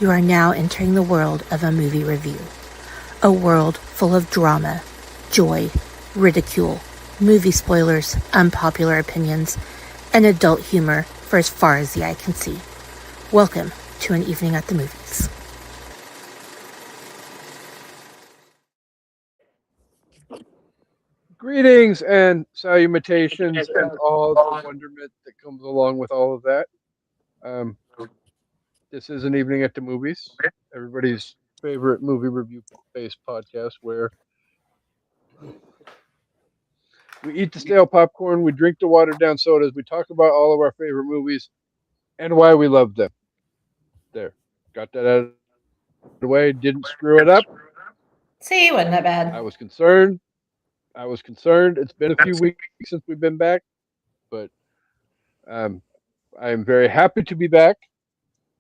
You are now entering the world of a movie review. A world full of drama, joy, ridicule, movie spoilers, unpopular opinions, and adult humor for as far as the eye can see. Welcome to An Evening at the Movies. Greetings and salutations and all the wonderment that comes along with all of that. Um, this is An Evening at the Movies, everybody's favorite movie review-based podcast where we eat the stale popcorn, we drink the watered-down sodas, we talk about all of our favorite movies and why we love them. There, got that out of the way, didn't screw it up. See, wasn't that bad? I was concerned. It's been a few weeks since we've been back, but um, I am very happy to be back.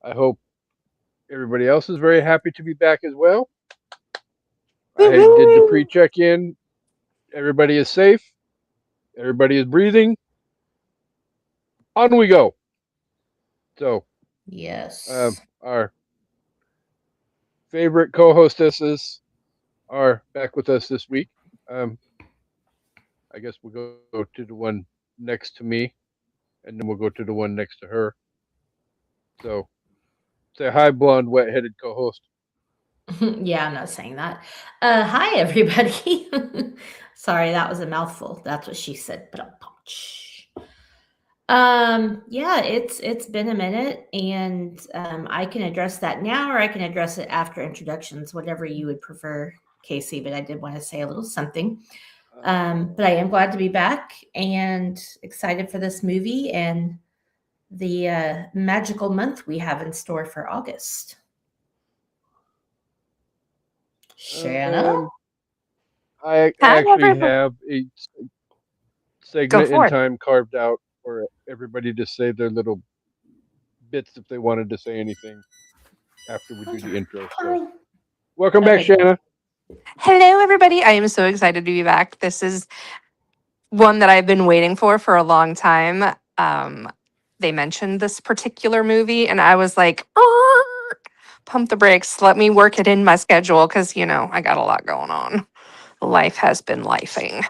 I hope everybody else is very happy to be back as well. I did the pre-check in. Everybody is safe. Everybody is breathing. On we go. So, Yes. our favorite co-hostesses are back with us this week. I guess we'll go to the one next to me, and then we'll go to the one next to her. So, say hi, blonde, wet-headed co-host. Yeah, I'm not saying that. Hi, everybody. Sorry, that was a mouthful. That's what she said. Yeah, it's been a minute, and I can address that now, or I can address it after introductions, whatever you would prefer, Casey. But I did want to say a little something. But I am glad to be back and excited for this movie and the magical month we have in store for August. Shanna? I actually have a segment in time carved out for everybody to say their little bits if they wanted to say anything after we do the intro. So, welcome back, Shanna. Hello, everybody. I am so excited to be back. This is one that I've been waiting for a long time. They mentioned this particular movie, and I was like, pump the brakes. Let me work it in my schedule because, I got a lot going on. Life has been lifing.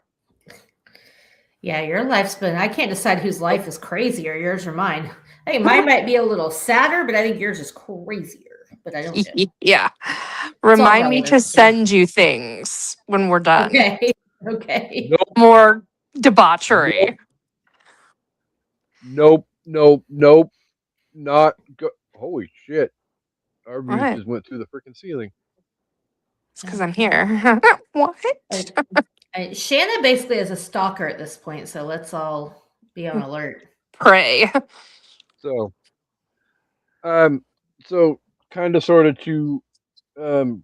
Yeah, your life's been, I can't decide whose life is crazier, yours or mine. I think mine might be a little sadder, but I think yours is crazier. But I don't know. Yeah. Remind me to send you things when we're done. Okay. Nope. More debauchery. Nope. Not go. Holy shit. Our views just went through the freaking ceiling. It's because I'm here. What? Shanna basically is a stalker at this point, so let's all be on alert. Pray. So kind of sort of to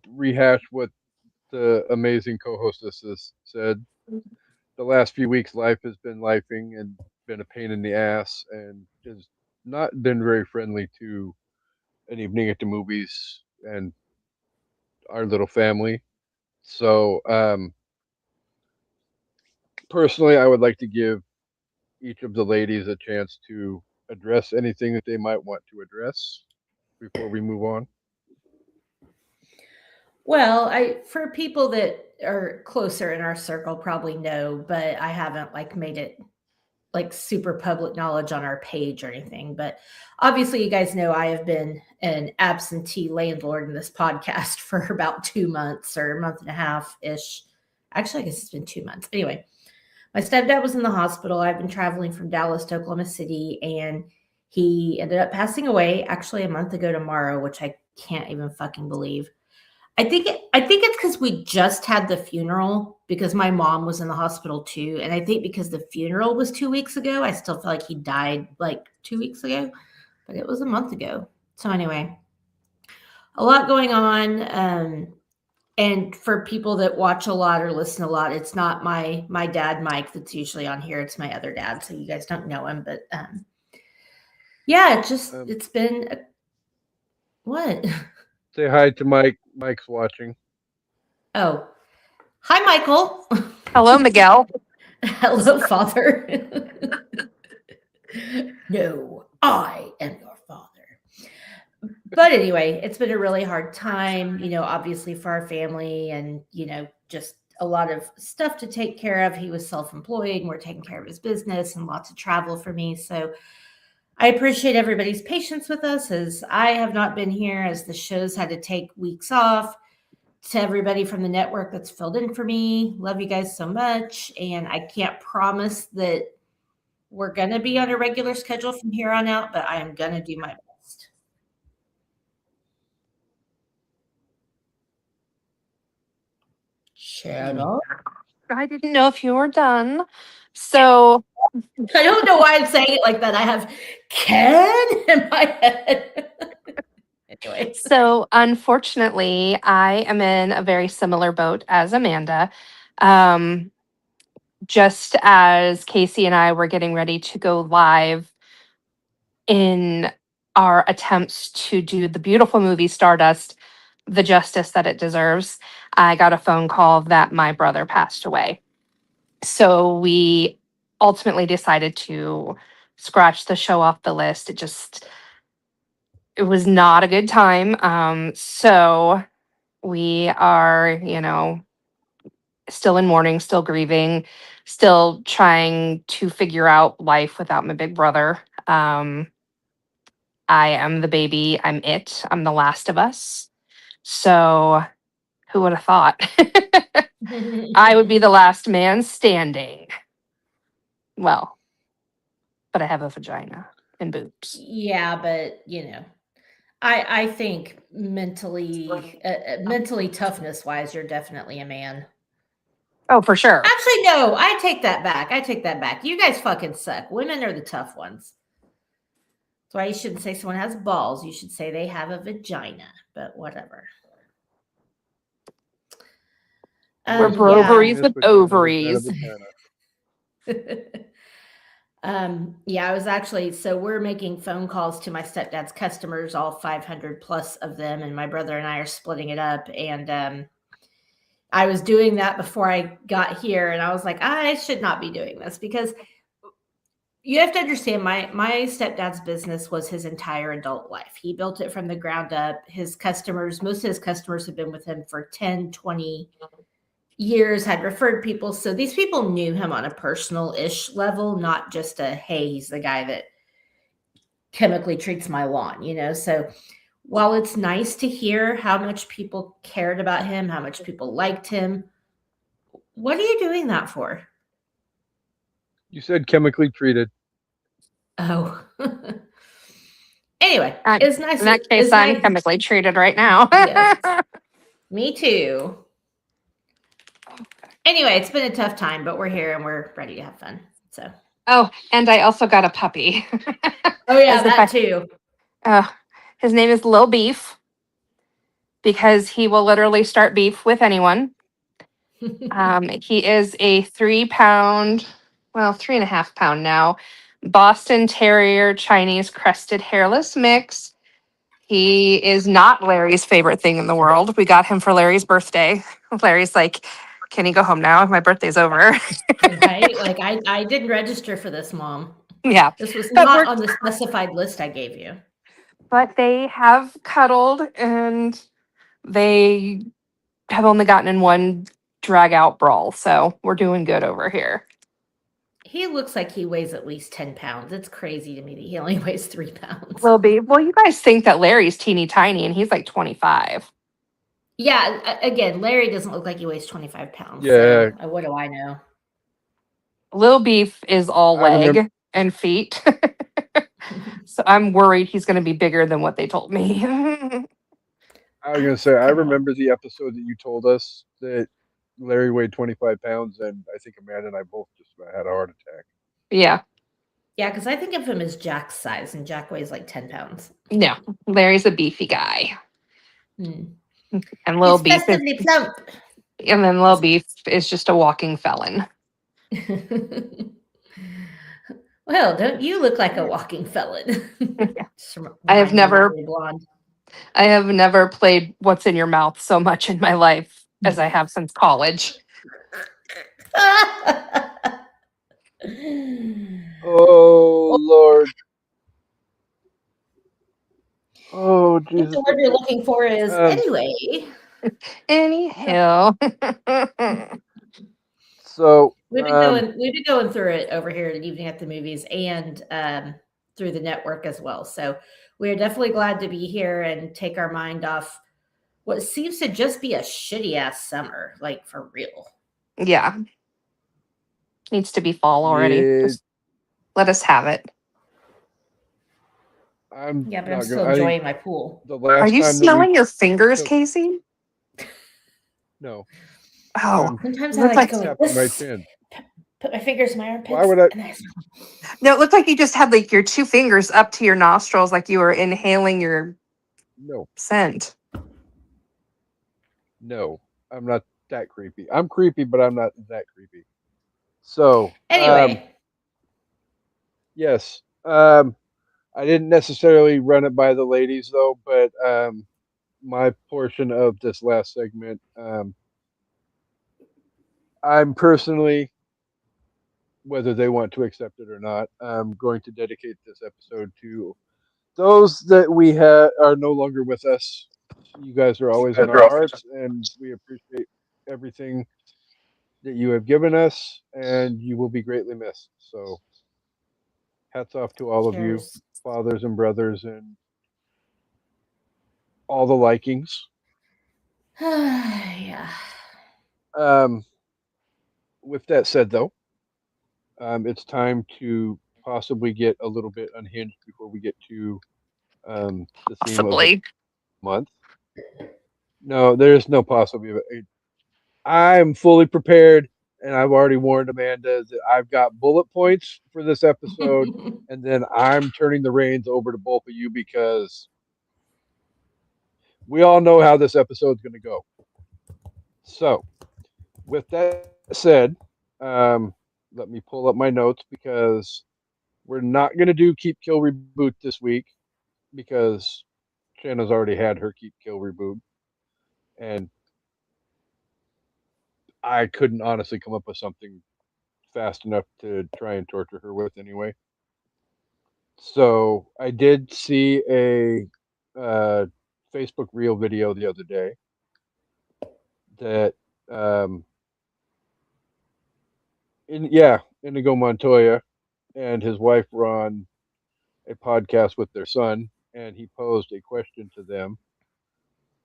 rehash what the amazing co-hostesses said. The last few weeks, life has been lifing and been a pain in the ass, and has not been very friendly to An Evening at the Movies and our little family. So, personally, I would like to give each of the ladies a chance to address anything that they might want to address before we move on. Well, for people that are closer in our circle probably know, but I haven't made it super public knowledge on our page or anything. But obviously you guys know I have been an absentee landlord in this podcast for about 2 months or a month and a half-ish. Actually, I guess it's been 2 months. Anyway, my stepdad was in the hospital. I've been traveling from Dallas to Oklahoma City, and he ended up passing away actually a month ago tomorrow, which I can't even fucking believe. I think it's because we just had the funeral because my mom was in the hospital too. And I think because the funeral was 2 weeks ago, I still feel like he died 2 weeks ago, but it was a month ago. So anyway, a lot going on. And for people that watch a lot or listen a lot, it's not my dad, Mike, that's usually on here. It's my other dad. So you guys don't know him, but yeah, it's been what? Say hi to Mike. Mike's watching. Oh, hi, Michael. Hello, Miguel. Hello, Father. No, I am your father. But anyway, it's been a really hard time, obviously for our family and, just a lot of stuff to take care of. He was self-employed and we're taking care of his business and lots of travel for me. So I appreciate everybody's patience with us as I have not been here, as the shows had to take weeks off. To everybody from the network that's filled in for me, love you guys so much. And I can't promise that we're going to be on a regular schedule from here on out, but I am going to do my best. Channel. I didn't know if you were done. So I don't know why I'm saying it like that. I have Ken in my head. Anyway. So, unfortunately, I am in a very similar boat as Amanda. Just as Casey and I were getting ready to go live in our attempts to do the beautiful movie Stardust the justice that it deserves, I got a phone call that my brother passed away. So, we ultimately decided to scratch the show off the list. It was not a good time. So we are, still in mourning, still grieving, still trying to figure out life without my big brother. I am the baby. I'm it. I'm the last of us. So who would have thought? I would be the last man standing. Well, but I have a vagina and boobs. Yeah, but I think mentally toughness wise, you're definitely a man. Oh, for sure. Actually, no, I take that back. You guys fucking suck. Women are the tough ones. That's why you shouldn't say someone has balls. You should say they have a vagina, but whatever. We're broveries with ovaries. Yeah, I was actually, so we're making phone calls to my stepdad's customers, all 500 plus of them, and my brother and I are splitting it up. And I was doing that before I got here, and I was like, I should not be doing this because you have to understand my stepdad's business was his entire adult life. He built it from the ground up. Most of his customers have been with him for 10, 20 years, had referred people. So these people knew him on a personal-ish level, not just a, hey, he's the guy that chemically treats my lawn, So while it's nice to hear how much people cared about him, how much people liked him, what are you doing that for? You said chemically treated. Oh. Anyway, it's nice. In that case, I'm chemically treated right now. Yes. Me too. Anyway, it's been a tough time, but we're here and we're ready to have fun. So. Oh, and I also got a puppy. Oh yeah, that too. His name is Lil Beef because he will literally start beef with anyone. He is a 3-pound, 3.5 pound now, Boston Terrier Chinese crested hairless mix. He is not Larry's favorite thing in the world. We got him for Larry's birthday. Larry's like, can he go home now? My birthday's over. Right? Like I didn't register for this, Mom. Yeah. This was not on the specified list I gave you. But they have cuddled and they have only gotten in one drag out brawl. So we're doing good over here. He looks like he weighs at least 10 pounds. It's crazy to me that he only weighs 3 pounds. Will be. Well, you guys think that Larry's teeny tiny and he's like 25. Yeah. Again, Larry doesn't look like he weighs 25 pounds. Yeah. So what do I know? Lil Beef is all leg and feet. So I'm worried he's going to be bigger than what they told me. I was going to say, I remember the episode that you told us that Larry weighed 25 pounds, and I think Amanda and I both just about had a heart attack. Yeah. Yeah, because I think of him as Jack's size, and Jack weighs like 10 pounds. No, Larry's a beefy guy. And Lil Beef is, plump. And then Lil Beef is just a walking felon. Well, don't you look like a walking felon? I have never played What's in Your Mouth so much in my life as I have since college. Oh, Lord. Oh I think Jesus! the word you're looking for is Um, anyway. Anyhow. so We've been going through it over here at Evening at the Movies and through the network as well. So we're definitely glad to be here and take our mind off what seems to just be a shitty ass summer, like for real. Yeah. Needs to be fall already. yeah, Just let us have it. I'm Yeah, but I'm not still gonna. I think enjoying my pool. the Are last you time that we smelling your fingers, took Casey? no, Oh, Sometimes it I looked like to like go like tapping my this, chin. put my fingers in my Why armpits, would I? and I smell. no, it looked like you just had like your two fingers up to your nostrils, like you were inhaling your No, scent. no, I'm not that creepy. I'm creepy, but I'm not that creepy. So, Anyway, yes, I didn't necessarily run it by the ladies though, but my portion of this last segment, I'm personally, whether they want to accept it or not, I'm going to dedicate this episode to those that we are no longer with us. You guys are always in our hearts, and we appreciate everything that you have given us, and you will be greatly missed. So, hats off to all of you, cheers. fathers and brothers, and all the likings. Yeah. Um, with that said, though, it's time to possibly get a little bit unhinged before we get to the theme of the Possibly. month. No, there's no possibly. I'm fully prepared, and I've already warned Amanda that I've got bullet points for this episode, and then I'm turning the reins over to both of you because we all know how this episode's going to go. So, with that said, let me pull up my notes because we're not going to do Keep Kill Reboot this week because Shanna's already had her Keep Kill Reboot, and I couldn't honestly come up with something fast enough to try and torture her with anyway. So I did see a uh, Facebook Reel video the other day that um, Inigo Montoya and his wife were on a podcast with their son, and he posed a question to them,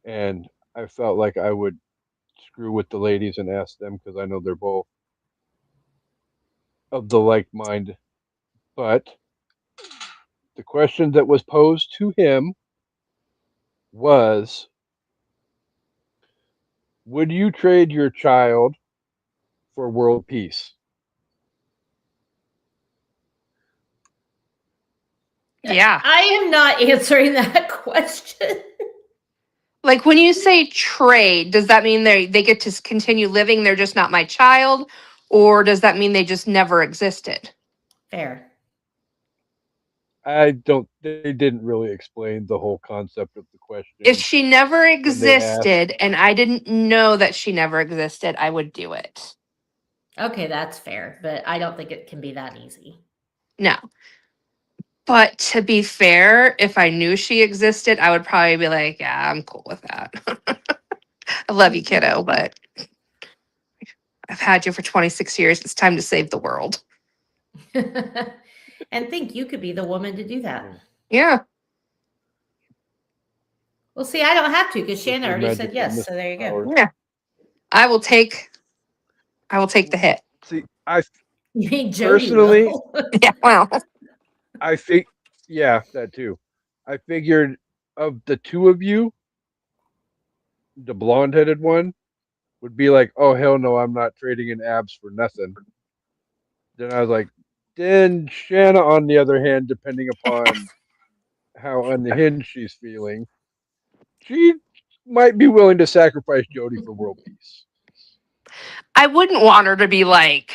and I felt like I would screw with the ladies and ask them because I know they're both of the like mind. But the question that was posed to him was, would you trade your child for world peace? Yeah. I am not answering that question. Like when you say trade, does that mean they get to continue living? They're just not my child? Or does that mean they just never existed? Fair. I don't. They didn't really explain the whole concept of the If question she never when they asked. existed and I didn't know that she never existed, I would do it. Okay, that's fair, but I don't think it can be that easy. No. But to be fair, if I knew she existed, I would probably be like, yeah, I'm cool with that. I love you, kiddo, but I've had you for 26 years. It's time to save the world. And think you could be the woman to do that. Yeah. Well, see, I don't have to because With Shanna her already said magical yes. mist So there you go. powers. Yeah. I will take the hit. See, I You mean Jody personally, will. Yeah, well. I think, yeah, that too. I figured of the two of you, the blonde-headed one would be like, "Oh hell no, I'm not trading in abs for nothing." Then I was like, then Shanna, on the other hand, depending upon how unhinged she's feeling, she might be willing to sacrifice Jody for world peace. I wouldn't want her to be like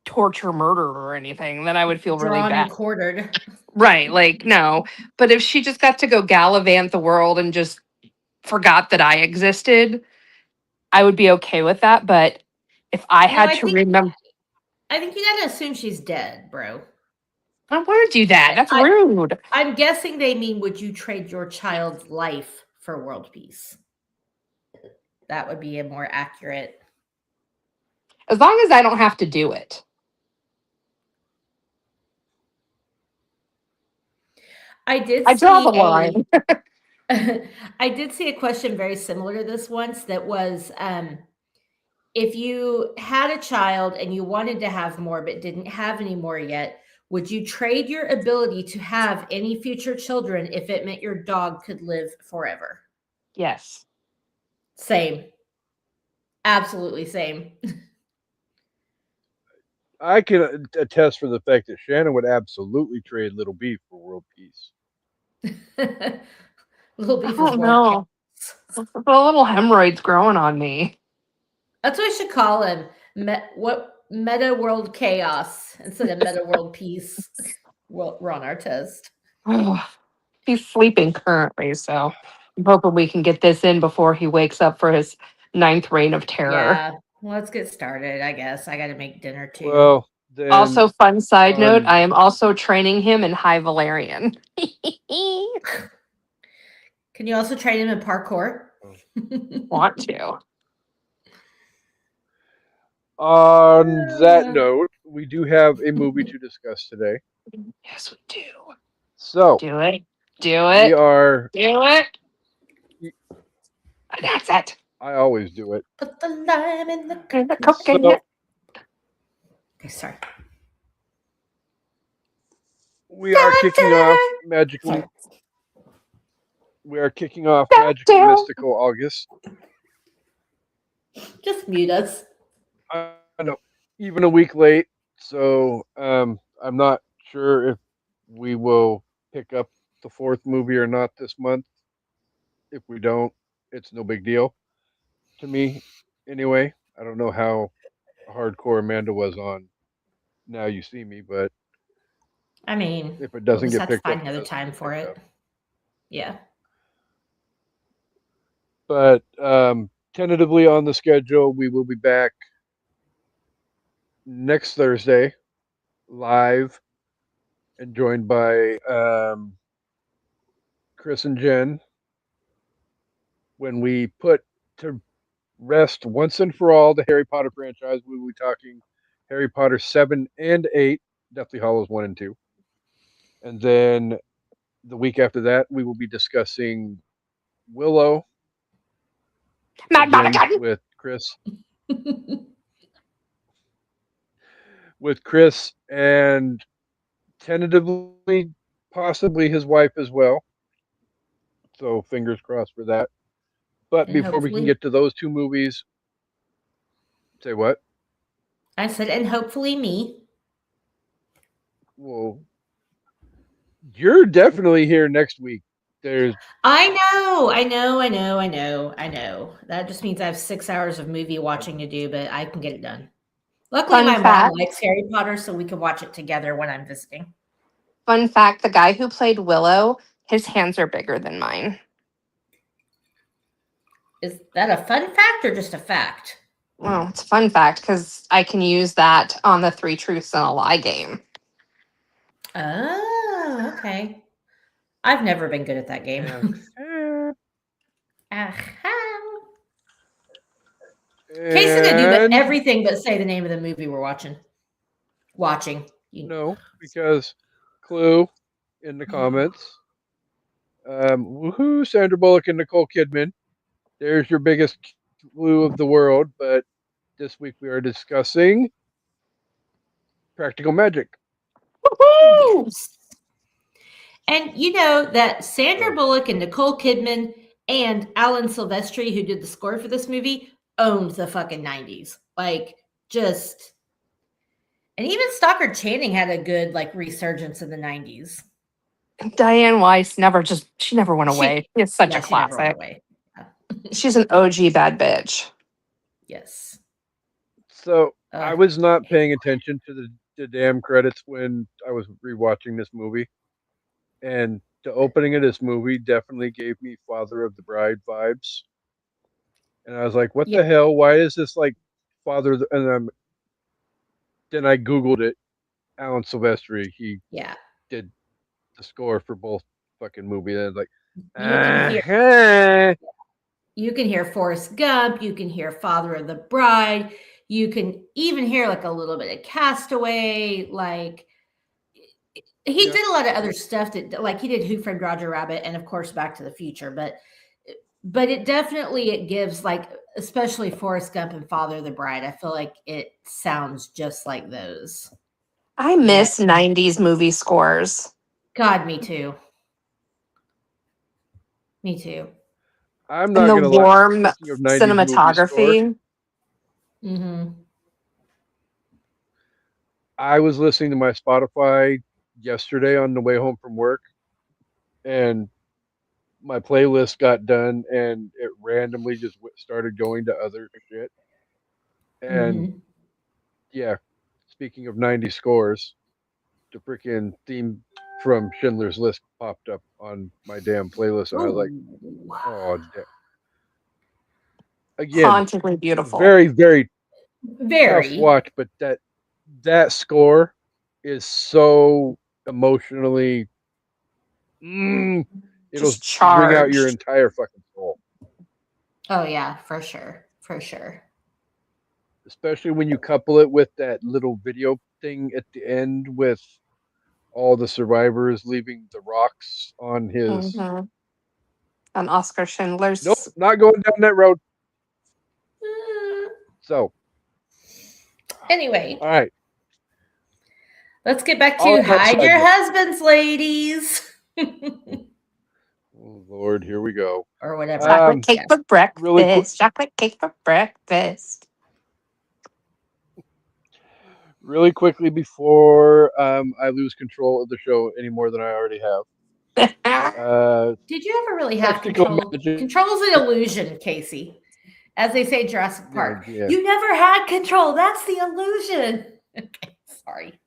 torture murdered or anything. Then I would feel really Drawn and bad. quartered. Right. Like, no. But if she just got to go gallivant the world and just forgot that I existed, I would be okay with that. But if I No, had to remember, I think you gotta assume she's dead, bro. I don't want to do that. That's I- rude. I'm guessing they mean, would you trade your child's life for world peace? That would be a more accurate. As long as I don't have to do it. I did I draw the see line. I did see a question very similar to this once that was if you had a child and you wanted to have more but didn't have any more yet, would you trade your ability to have any future children if it meant your dog could live forever? Yes. Same. Absolutely same. I can attest for the fact that Shannon would absolutely trade Little Beef for world peace. Little I beef is don't world know. peace. The little hemorrhoids growing on me. That's what I should call him. Meta World Chaos instead of Meta World Peace. Well, we're on our test. He's sleeping currently, so I'm hoping we can get this in before he wakes up for his 9th reign of terror. Yeah, let's get started. I guess I got to make dinner too. Well, then Also, fun side note, on- I am also training him in High Valerian. Can you also train him in parkour? Want to. on that note, we do have a movie to discuss today. Yes, we do. So Do it. Do we it. are. Do it. That's it. I always do it. Put the lime in the And the cookies. coconut. Okay, sorry. We are kicking off magically. Sorry. We are kicking off Magical Mystical August. Just mute us. I know, even a week late. So I'm not sure if we will pick up the 4th movie or not this month. If we don't, it's no big deal to me. Anyway, I don't know how hardcore Amanda was on Now You See Me, but I mean, if it we'll doesn't just get have to picked up, find it another doesn't time get for picked it. up. Yeah. But tentatively on the schedule, we will be back next Thursday live and joined by Chris and Jen when we put to rest once and for all the Harry Potter franchise. We will be talking Harry Potter 7 and 8, Deathly Hallows 1 and 2. And then the week after that, we will be discussing Willow Mad again Motherfucker. with Chris. With Chris and tentatively possibly his wife as well. So fingers crossed for that. But And before we can hopefully- get to those 2 movies, say what? I said, and hopefully me. Well, you're definitely here next week. There's I know. That just means I have 6 hours of movie watching to do, but I can get it done. Luckily, Fun my mom fact. likes Harry Potter, so we can watch it together when I'm visiting. Fun fact, the guy who played Willow, his hands are bigger than mine. Is that a fun fact or just a fact? Well, it's a fun fact because I can use that on the 3 Truths and a Lie game. Oh, okay. I've never been good at that game. Aha. Casey can do and everything but say the name of the movie we're watching. no, because Clue in the comments. Woohoo, Sandra Bullock and Nicole Kidman. There's your biggest clue of the world, but this week we are discussing Practical Magic. Woohoo! Yes. And you know that Sandra Bullock and Nicole Kidman and Alan Silvestri, who did the score for this movie, owned the fucking 90s. Like, just. And even Stockard Channing had a good, like, resurgence in the 90s. Diane Weiss she never went away. It's such a She never went classic. away. She's an OG bad bitch. Yes. So I Ugh. was not paying attention to the damn credits when I was rewatching this movie. And the opening of this movie definitely gave me Father of the Bride vibes. And I was like, what Yeah. the hell? Why is this like Father? And then I Googled it Alan Silvestri. He Yeah. did the score for both fucking movies. And it's like, You can hear you can hear Forrest Gump, you can hear Father of the Bride, you can even hear like a little bit of Castaway, like he Yeah. did a lot of other stuff that like he did Who Framed Roger Rabbit and of course Back to the Future, but it definitely it gives like especially Forrest Gump and Father of the Bride. I feel like it sounds just like those. I miss 90s movie scores. God, me too. Me too. I'm And not the gonna lie. warm Speaking of 90s movie score, cinematography. Mm-hmm. I was listening to my Spotify yesterday on the way home from work, and my playlist got done, and it randomly just started going to other shit. And Mm-hmm. yeah, speaking of 90 scores, the freaking theme from Schindler's List popped up on my damn playlist, and I was like, Ooh. oh, again, Hauntingly beautiful. very, very tough Very. watch, but that score is so emotionally, it'll Just bring out your charged. entire fucking soul. Oh yeah, for sure. For sure. Especially when you couple it with that little video thing at the end with all the survivors leaving the rocks on his. Mm-hmm. On Oscar Schindler's. Nope, not going down that road. So, Anyway, all right. let's get back All to of that hide side your note. husbands, ladies. Oh Lord, here we go. Or whatever. Chocolate cake for breakfast. Really quick. Chocolate cake for breakfast. Really quickly before I lose control of the show any more than I already have. Did you ever really have Practical control? Magic. Control's an illusion, Casey. As they say in Jurassic Park. Yeah. You never had control. That's the illusion. Okay, sorry.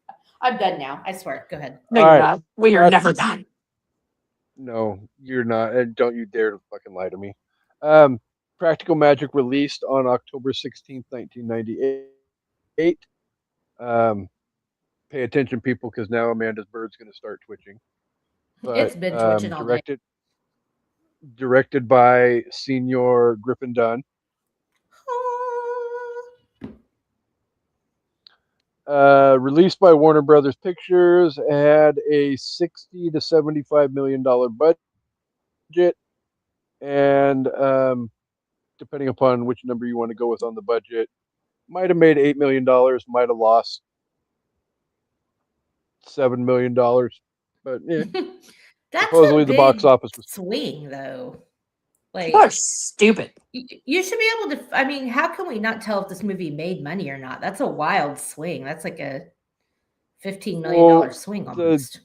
I'm done now. I swear. Go ahead. No, All you're right. not. We are never done. No, you're not, and don't you dare to fucking lie to me. Practical Magic released on October 16th, 1998. Pay attention, people, because now Amanda's bird's going to start twitching. But, It's been twitching all day. Directed by Senior Griffin Dunn. Released by Warner Brothers Pictures, had a $60 to $75 million budget, and depending upon which number you want to go with on the budget, might have made $8 million, might have lost $7 million, but yeah. That's Supposedly a the box big office was swing, though. Like People are stupid. you should be able to. I mean, how can we not tell if this movie made money or not? That's a wild swing. That's like a $15 million swing almost.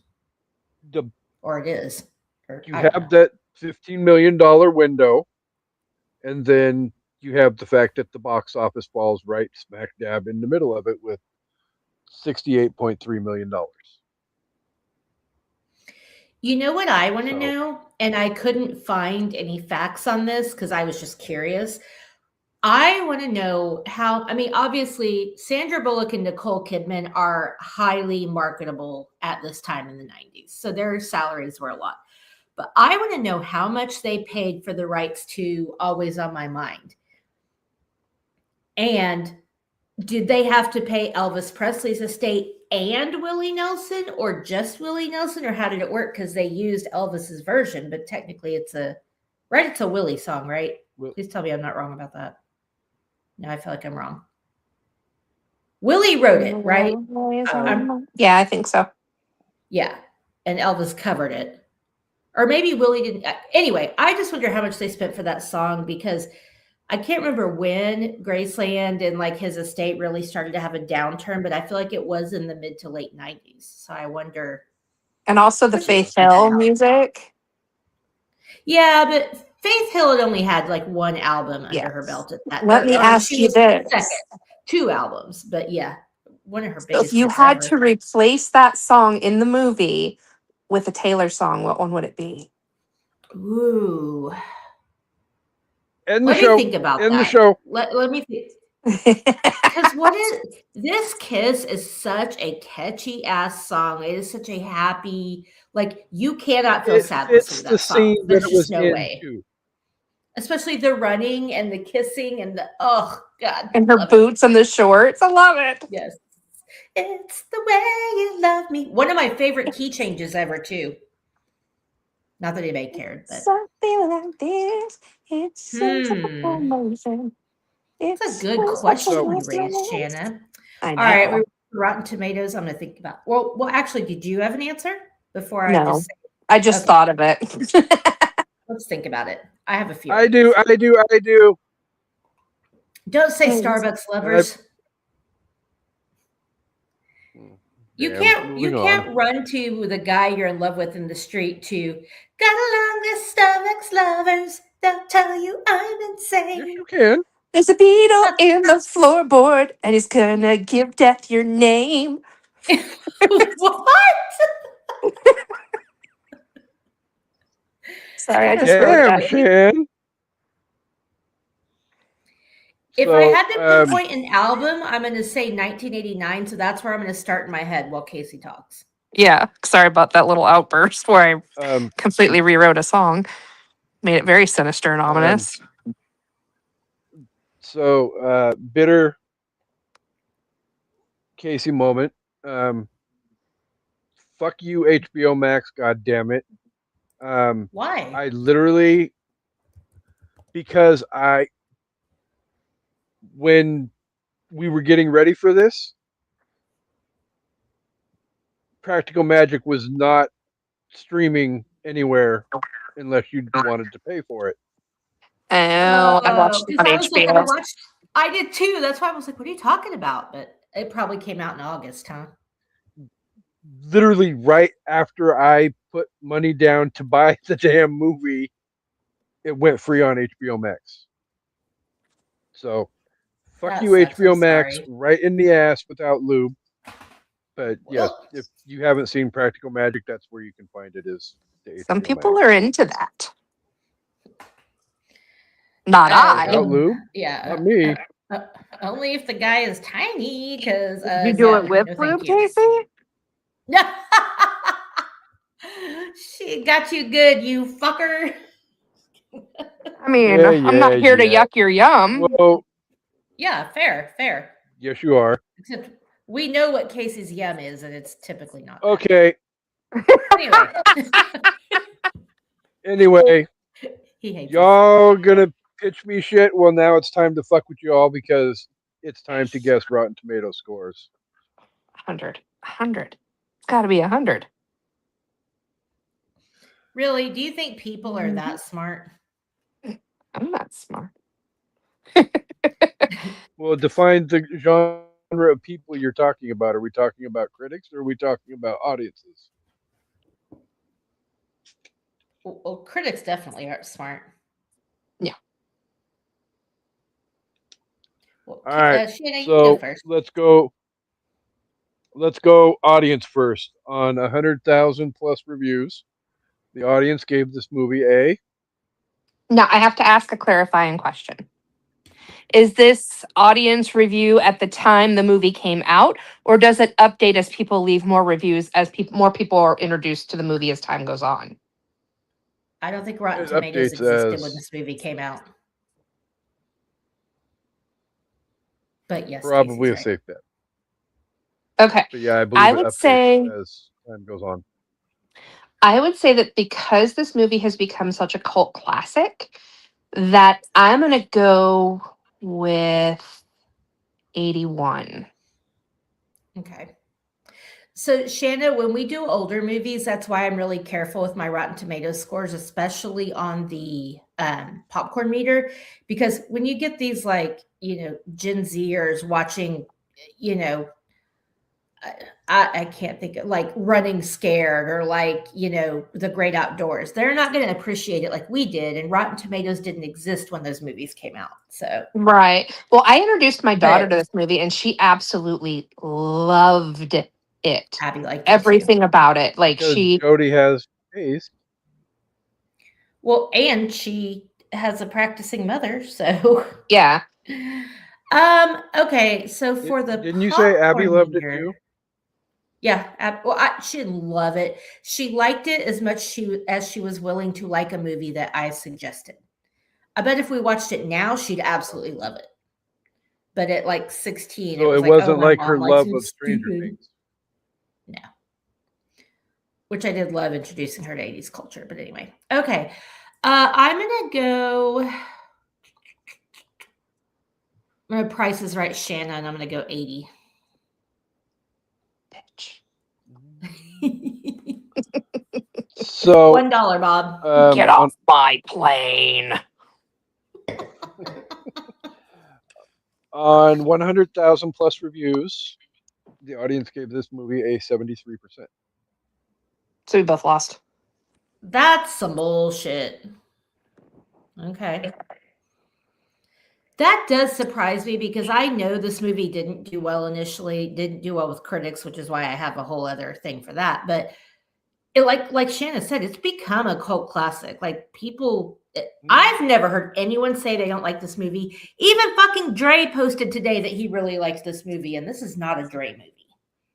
Or it is. Or, you have that $15 million window, and then you have the fact that the box office falls right smack dab in the middle of it with $68.3 million. You know what I want to know? And I couldn't find any facts on this because I was just curious. I want to know how, I mean, obviously, Sandra Bullock and Nicole Kidman are highly marketable at this time in the 90s. So their salaries were a lot. But I want to know how much they paid for the rights to Always on My Mind. And did they have to pay Elvis Presley's estate and Willie Nelson, or just Willie Nelson, or how did it work? Because they used Elvis's version, but technically it's a Willie song, right? Please tell me I'm not wrong about that. No, I feel like I'm wrong. Willie wrote it, right? Yeah, I think so. Yeah, and Elvis covered it. Or maybe Willie didn't. Anyway, I just wonder how much they spent for that song, because I can't remember when Graceland and like his estate really started to have a downturn, but I feel like it was in the mid to late 90s. So I wonder. And also the Faith Hill music. Yeah, but Faith Hill had only had like one album under her belt at that. Let me ask you this. Second, 2 albums, but yeah, one of her biggest. So if you had to replace that song in the movie with a Taylor song, what one would it be? Ooh. End the show. Let me think about that. End the show. Let me think. Because what is this kiss is such a catchy ass song. It is such a happy, like you cannot feel It sad listening fits to the that song. scene that There's it just was no in way. too. Especially the running and the kissing and the oh god. And her love it. boots and the shorts. I love it. Yes. It's the way you love me. One of my favorite key changes ever, too. Not that anybody cared, but Something like this. It's sensible Hmm. motion. it's a good question you raised, Shanna. I know. All right, we're Rotten Tomatoes. I'm going to think about. Well, actually, did you have an answer before I No. just say? I just Okay. thought of it. Let's think about it. I have a few. I do. Don't say Thanks. Starbucks lovers. You Damn, moving can't on. run to the guy you're in love with in the street to got along with Starbucks lovers. They'll tell you I'm Yes, insane. you can. There's a beetle in the floorboard, and he's gonna give death your name. What? Sorry, I just wrote Damn, that. Shan. If So, I had to pinpoint an album, I'm going to say 1989. So that's where I'm going to start in my head while Casey talks. Yeah, sorry about that little outburst where I completely rewrote a song. Made it very sinister and ominous. So, bitter Casey moment. Fuck you, HBO Max. God damn it. Why? I literally, because when we were getting ready for this, Practical Magic was not streaming anywhere unless you wanted to pay for it. Oh, I watched it on I was like, HBO. I did too. That's why I was like, what are you talking about? But it probably came out in August, huh? Literally right after I put money down to buy the damn movie, it went free on HBO Max. So, fuck That you, sucks. HBO I'm Max, sorry. right in the ass without lube. But yes, Well, if you haven't seen Practical Magic, that's where you can find it. Is the Some HBO people Max. are into that. Not I. Without lube? Yeah. Not me. Only if the guy is tiny, because You do it with no, lube, thank you. Casey? She got you good, you fucker. I mean, Yeah, I'm not here to yuck your yum. Well, Yeah, fair. yes, you are. Except we know what Casey's yum is, and it's typically not. Okay. Anyway, Anyway, he hates y'all gonna pitch me shit. Well, now it's time to fuck with y'all because it's time to guess Rotten Tomato scores. 100. It's got to be 100. Really? Do you think people are that smart? I'm not smart. Well, define the genre of people you're talking about. Are we talking about critics or are we talking about audiences? Well, critics definitely aren't smart. Yeah. Well, All right. Shanna, you So go first. let's go audience first. On 100,000 plus reviews, the audience gave this movie a. Now, I have to ask a clarifying question. Is this audience review at the time the movie came out, or does it update as people leave more reviews as more people are introduced to the movie as time goes on? I don't think Rotten It Tomatoes updates existed as- when this movie came out. But yes, Probably a Casey's right. safe bet. Okay. But yeah, I believe I it would updates say as time goes on. I would say that because this movie has become such a cult classic, that I'm going to go with 81. Okay. So, Shanna, when we do older movies, that's why I'm really careful with my Rotten Tomatoes scores, especially on the popcorn meter, because when you get these Gen Zers watching, I can't think of like Running Scared or The Great Outdoors. They're not going to appreciate it like we did, and Rotten Tomatoes didn't exist when those movies came out. So Right. Well, I introduced my daughter to this movie, and she absolutely loved it. Abby liked everything about it. Like Because she, Jody has taste. Well, and she has a practicing mother, so yeah. Okay, so for the Didn't you say Abby popcorn loved it meter- too? Yeah, she didn't love it. She liked it as much as she was willing to like a movie that I suggested. I bet if we watched it now, she'd absolutely love it. But at like 16, So was it like, oh, wasn't my like mom her likes love it, of it's Stranger stupid. Things. No. Which I did love introducing her to 80s culture. But anyway, okay. I'm going to go. My Price is Right, Shannon. I'm going to go 80. So $1, Bob. Get off my plane. On 100,000 plus reviews, the audience gave this movie a 73%. So we both lost. That's some bullshit. Okay. That does surprise me because I know this movie didn't do well initially, didn't do well with critics, which is why I have a whole other thing for that. But it, like Shannon said, it's become a cult classic. Like people, I've never heard anyone say they don't like this movie. Even fucking Dre posted today that he really likes this movie, and this is not a Dre movie.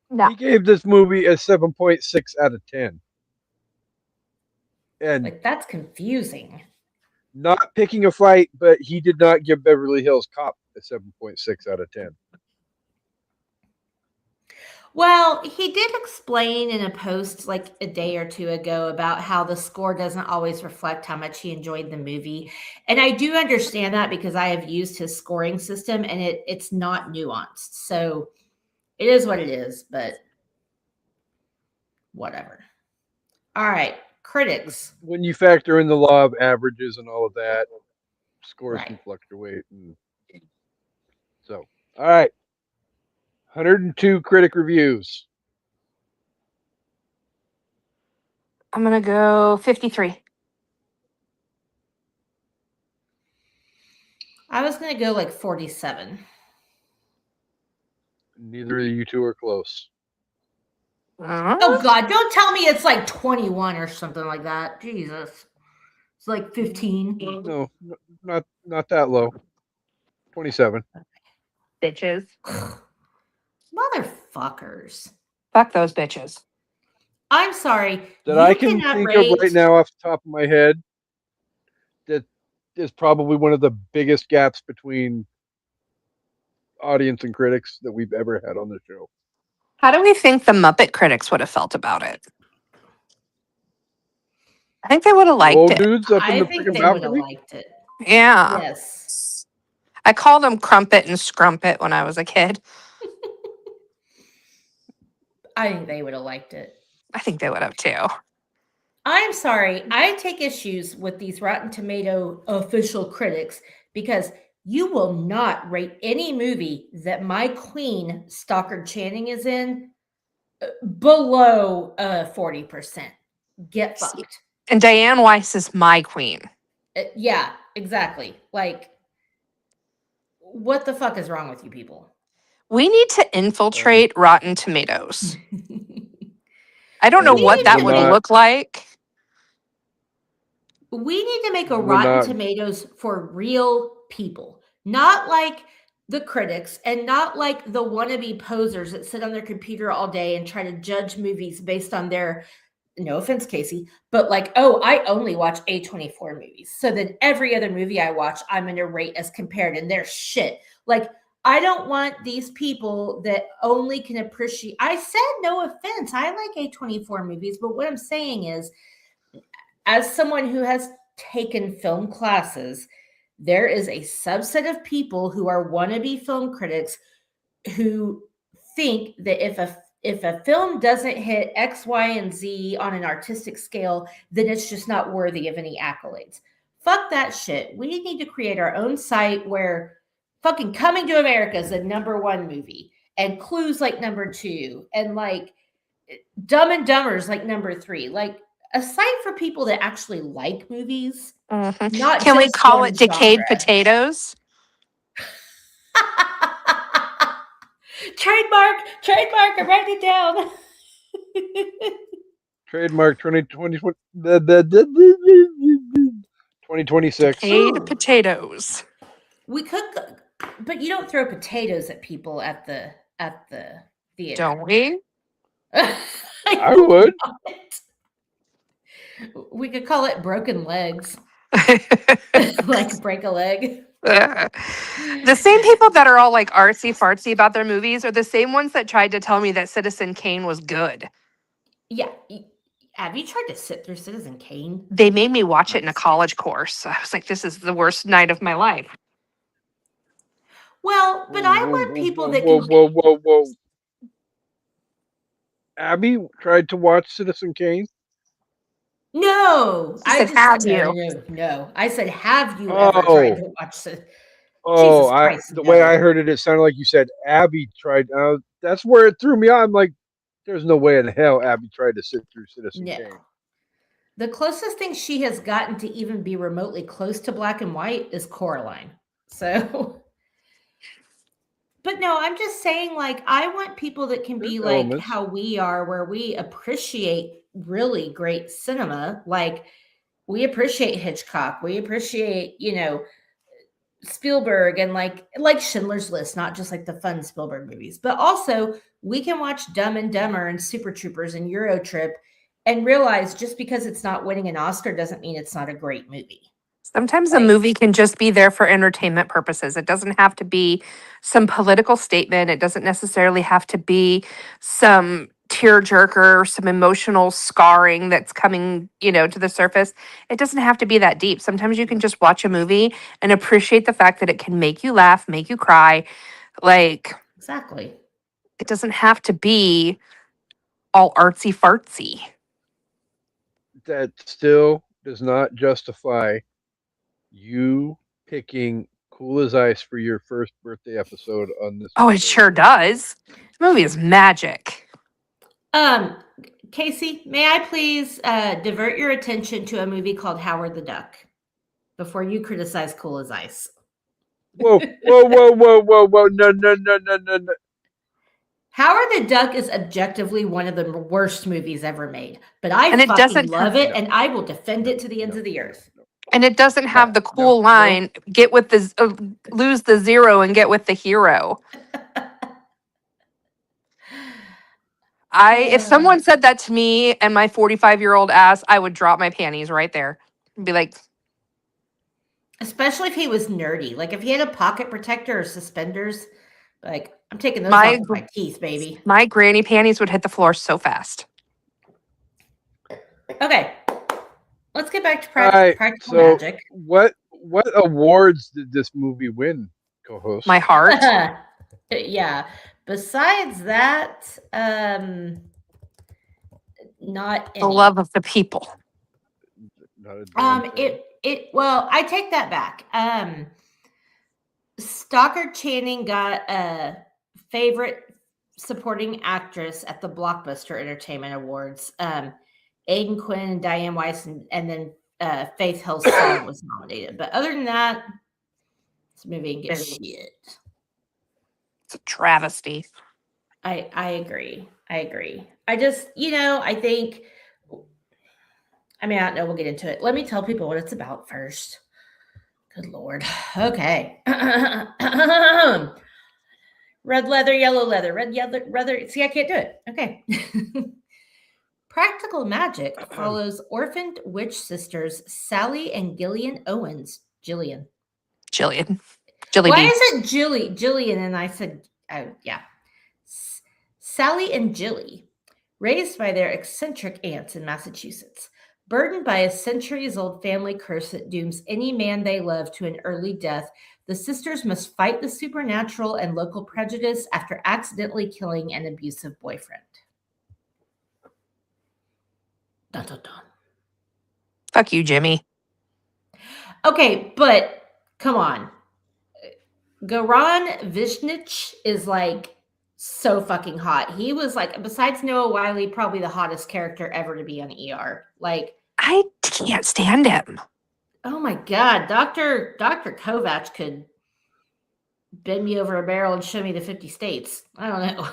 No. He gave this movie a 7.6 out of 10. And Like that's confusing. not picking a fight, but he did not give Beverly Hills Cop a 7.6 out of 10. Well, he did explain in a post like a day or two ago about how the score doesn't always reflect how much he enjoyed the movie. And I do understand that because I have used his scoring system and it's not nuanced. So it is what it is, but whatever. All right, critics. When you factor in the law of averages and all of that, scores Right. can fluctuate. And so, all right. 102 critic reviews. I'm going to go 53. I was going to go like 47. Neither of you two are close. Oh God, don't tell me it's like 21 or something like that. Jesus. It's like 15. No, not that low. 27. Bitches. Motherfuckers. Fuck those bitches. I'm sorry. That you I can cannot think rate- of right now off the top of my head that is probably one of the biggest gaps between audience and critics that we've ever had on the show. How do we think the Muppet critics would have felt about it? I think they would have liked Old it. dudes up in I the think freaking they would have balcony. liked it. Yeah. Yes. I called them Crumpet and Scrumpet when I was a kid. I think they would have liked it. I think they would have too. I'm sorry. I take issues with these Rotten Tomato official critics because you will not rate any movie that my queen, Stockard Channing, is in below 40%. Get fucked. And Diane Weiss is my queen. Yeah, exactly. Like, what the fuck is wrong with you people? We need to infiltrate Rotten Tomatoes. I don't know We what need that to would make- look like. We need to make a We're Rotten not- Tomatoes for real people, not like the critics and not like the wannabe posers that sit on their computer all day and try to judge movies based on their, no offense, Casey, but like, oh, I only watch A24 movies. So then every other movie I watch, I'm going to rate as compared, and they're shit. Like, I don't want these people that only can appreciate. I said no offense. I like A24 movies, but what I'm saying is, as someone who has taken film classes, there is a subset of people who are wannabe film critics who think that if a film doesn't hit X, Y, and Z on an artistic scale, then it's just not worthy of any accolades. Fuck that shit. We need to create our own site where fucking Coming to America is the #1 movie, and Clue's like #2, and like Dumb and Dumber's like #3. Like a site for people that actually like movies. Mhm. Not Can we just call one it Decayed genre. Potatoes? Trademark, I'm writing it down. Trademark 2026. Decayed Potatoes. We could But you don't throw potatoes at people at the theater. Don't we? I would. We could call it broken legs. Like break a leg. The same people that are all like artsy fartsy about their movies are the same ones that tried to tell me that Citizen Kane was good. Yeah. Have you tried to sit through Citizen Kane? They made me watch it in a college course. I was like, this is the worst night of my life. Well, but I want people that whoa, can. whoa, whoa, whoa. Abby tried to watch Citizen Kane. No, She said, just "Have no, you?" no. I said, have you ever tried to watch it? Oh, Jesus Christ, the way no. I heard it, it sounded like you said Abby tried. That's where it threw me out. I'm like, there's no way in hell Abby tried to sit through Citizen No. Kane. The closest thing she has gotten to even be remotely close to black and white is Coraline. So, but no, I'm just saying, like, I want people that can be There's like elements. how we are, where we appreciate really great cinema. Like, we appreciate Hitchcock. We appreciate, Spielberg and like Schindler's List, not just like the fun Spielberg movies, but also we can watch Dumb and Dumber and Super Troopers and Euro Trip and realize just because it's not winning an Oscar doesn't mean it's not a great movie. Sometimes a movie can just be there for entertainment purposes. It doesn't have to be some political statement. It doesn't necessarily have to be some tearjerker or some emotional scarring that's coming, to the surface. It doesn't have to be that deep. Sometimes you can just watch a movie and appreciate the fact that it can make you laugh, make you cry. Like, Exactly. it doesn't have to be all artsy fartsy. That still does not justify you picking Cool as Ice for your first birthday episode on this. Oh, it sure does. The movie is magic. Casey, may I please divert your attention to a movie called Howard the Duck before you criticize Cool as Ice? Whoa, whoa, whoa, whoa, whoa, whoa! No, no, no, no, no, no. Howard the Duck is objectively one of the worst movies ever made, but I And it fucking doesn't love have- it, and I will defend it to the ends of the earth. And it doesn't have the cool line, get with the lose the zero and get with the hero. If someone said that to me and my 45-year-old ass, I would drop my panties right there and be like, Especially if he was nerdy. Like if he had a pocket protector or suspenders, like I'm taking those My off with my teeth, baby. my granny panties would hit the floor so fast. Okay. Let's get back to All right, practical so magic. what awards did this movie win, co-host? My heart. Yeah. Besides that, not any. The love of the people. Not a damn thing. Well, I take that back. Stockard Channing got a favorite supporting actress at the Blockbuster Entertainment Awards. Aidan Quinn and Diane Weiss, and then Faith Hill's Song was nominated. But other than that, this movie didn't get shit. It's a travesty. I agree. I just, I think, I don't know. We'll get into it. Let me tell people what it's about first. Good Lord. Okay. Red leather, yellow leather, red, yellow, leather. See, I can't do it. Okay. Practical Magic follows orphaned witch sisters Sally and Gillian Owens. Jillian. Jilly Why B. is it Jillian? And I said, oh, yeah. Sally and Jilly, raised by their eccentric aunts in Massachusetts, burdened by a centuries-old family curse that dooms any man they love to an early death, the sisters must fight the supernatural and local prejudice after accidentally killing an abusive boyfriend. Dun, dun, dun. Fuck you, Jimmy. Okay, but come on. Goran Vishnich is like so fucking hot. He was like, besides Noah Wyle, probably the hottest character ever to be on ER. Like, I can't stand him. oh my God, Dr. Kovacs could bend me over a barrel and show me the 50 states. I don't know.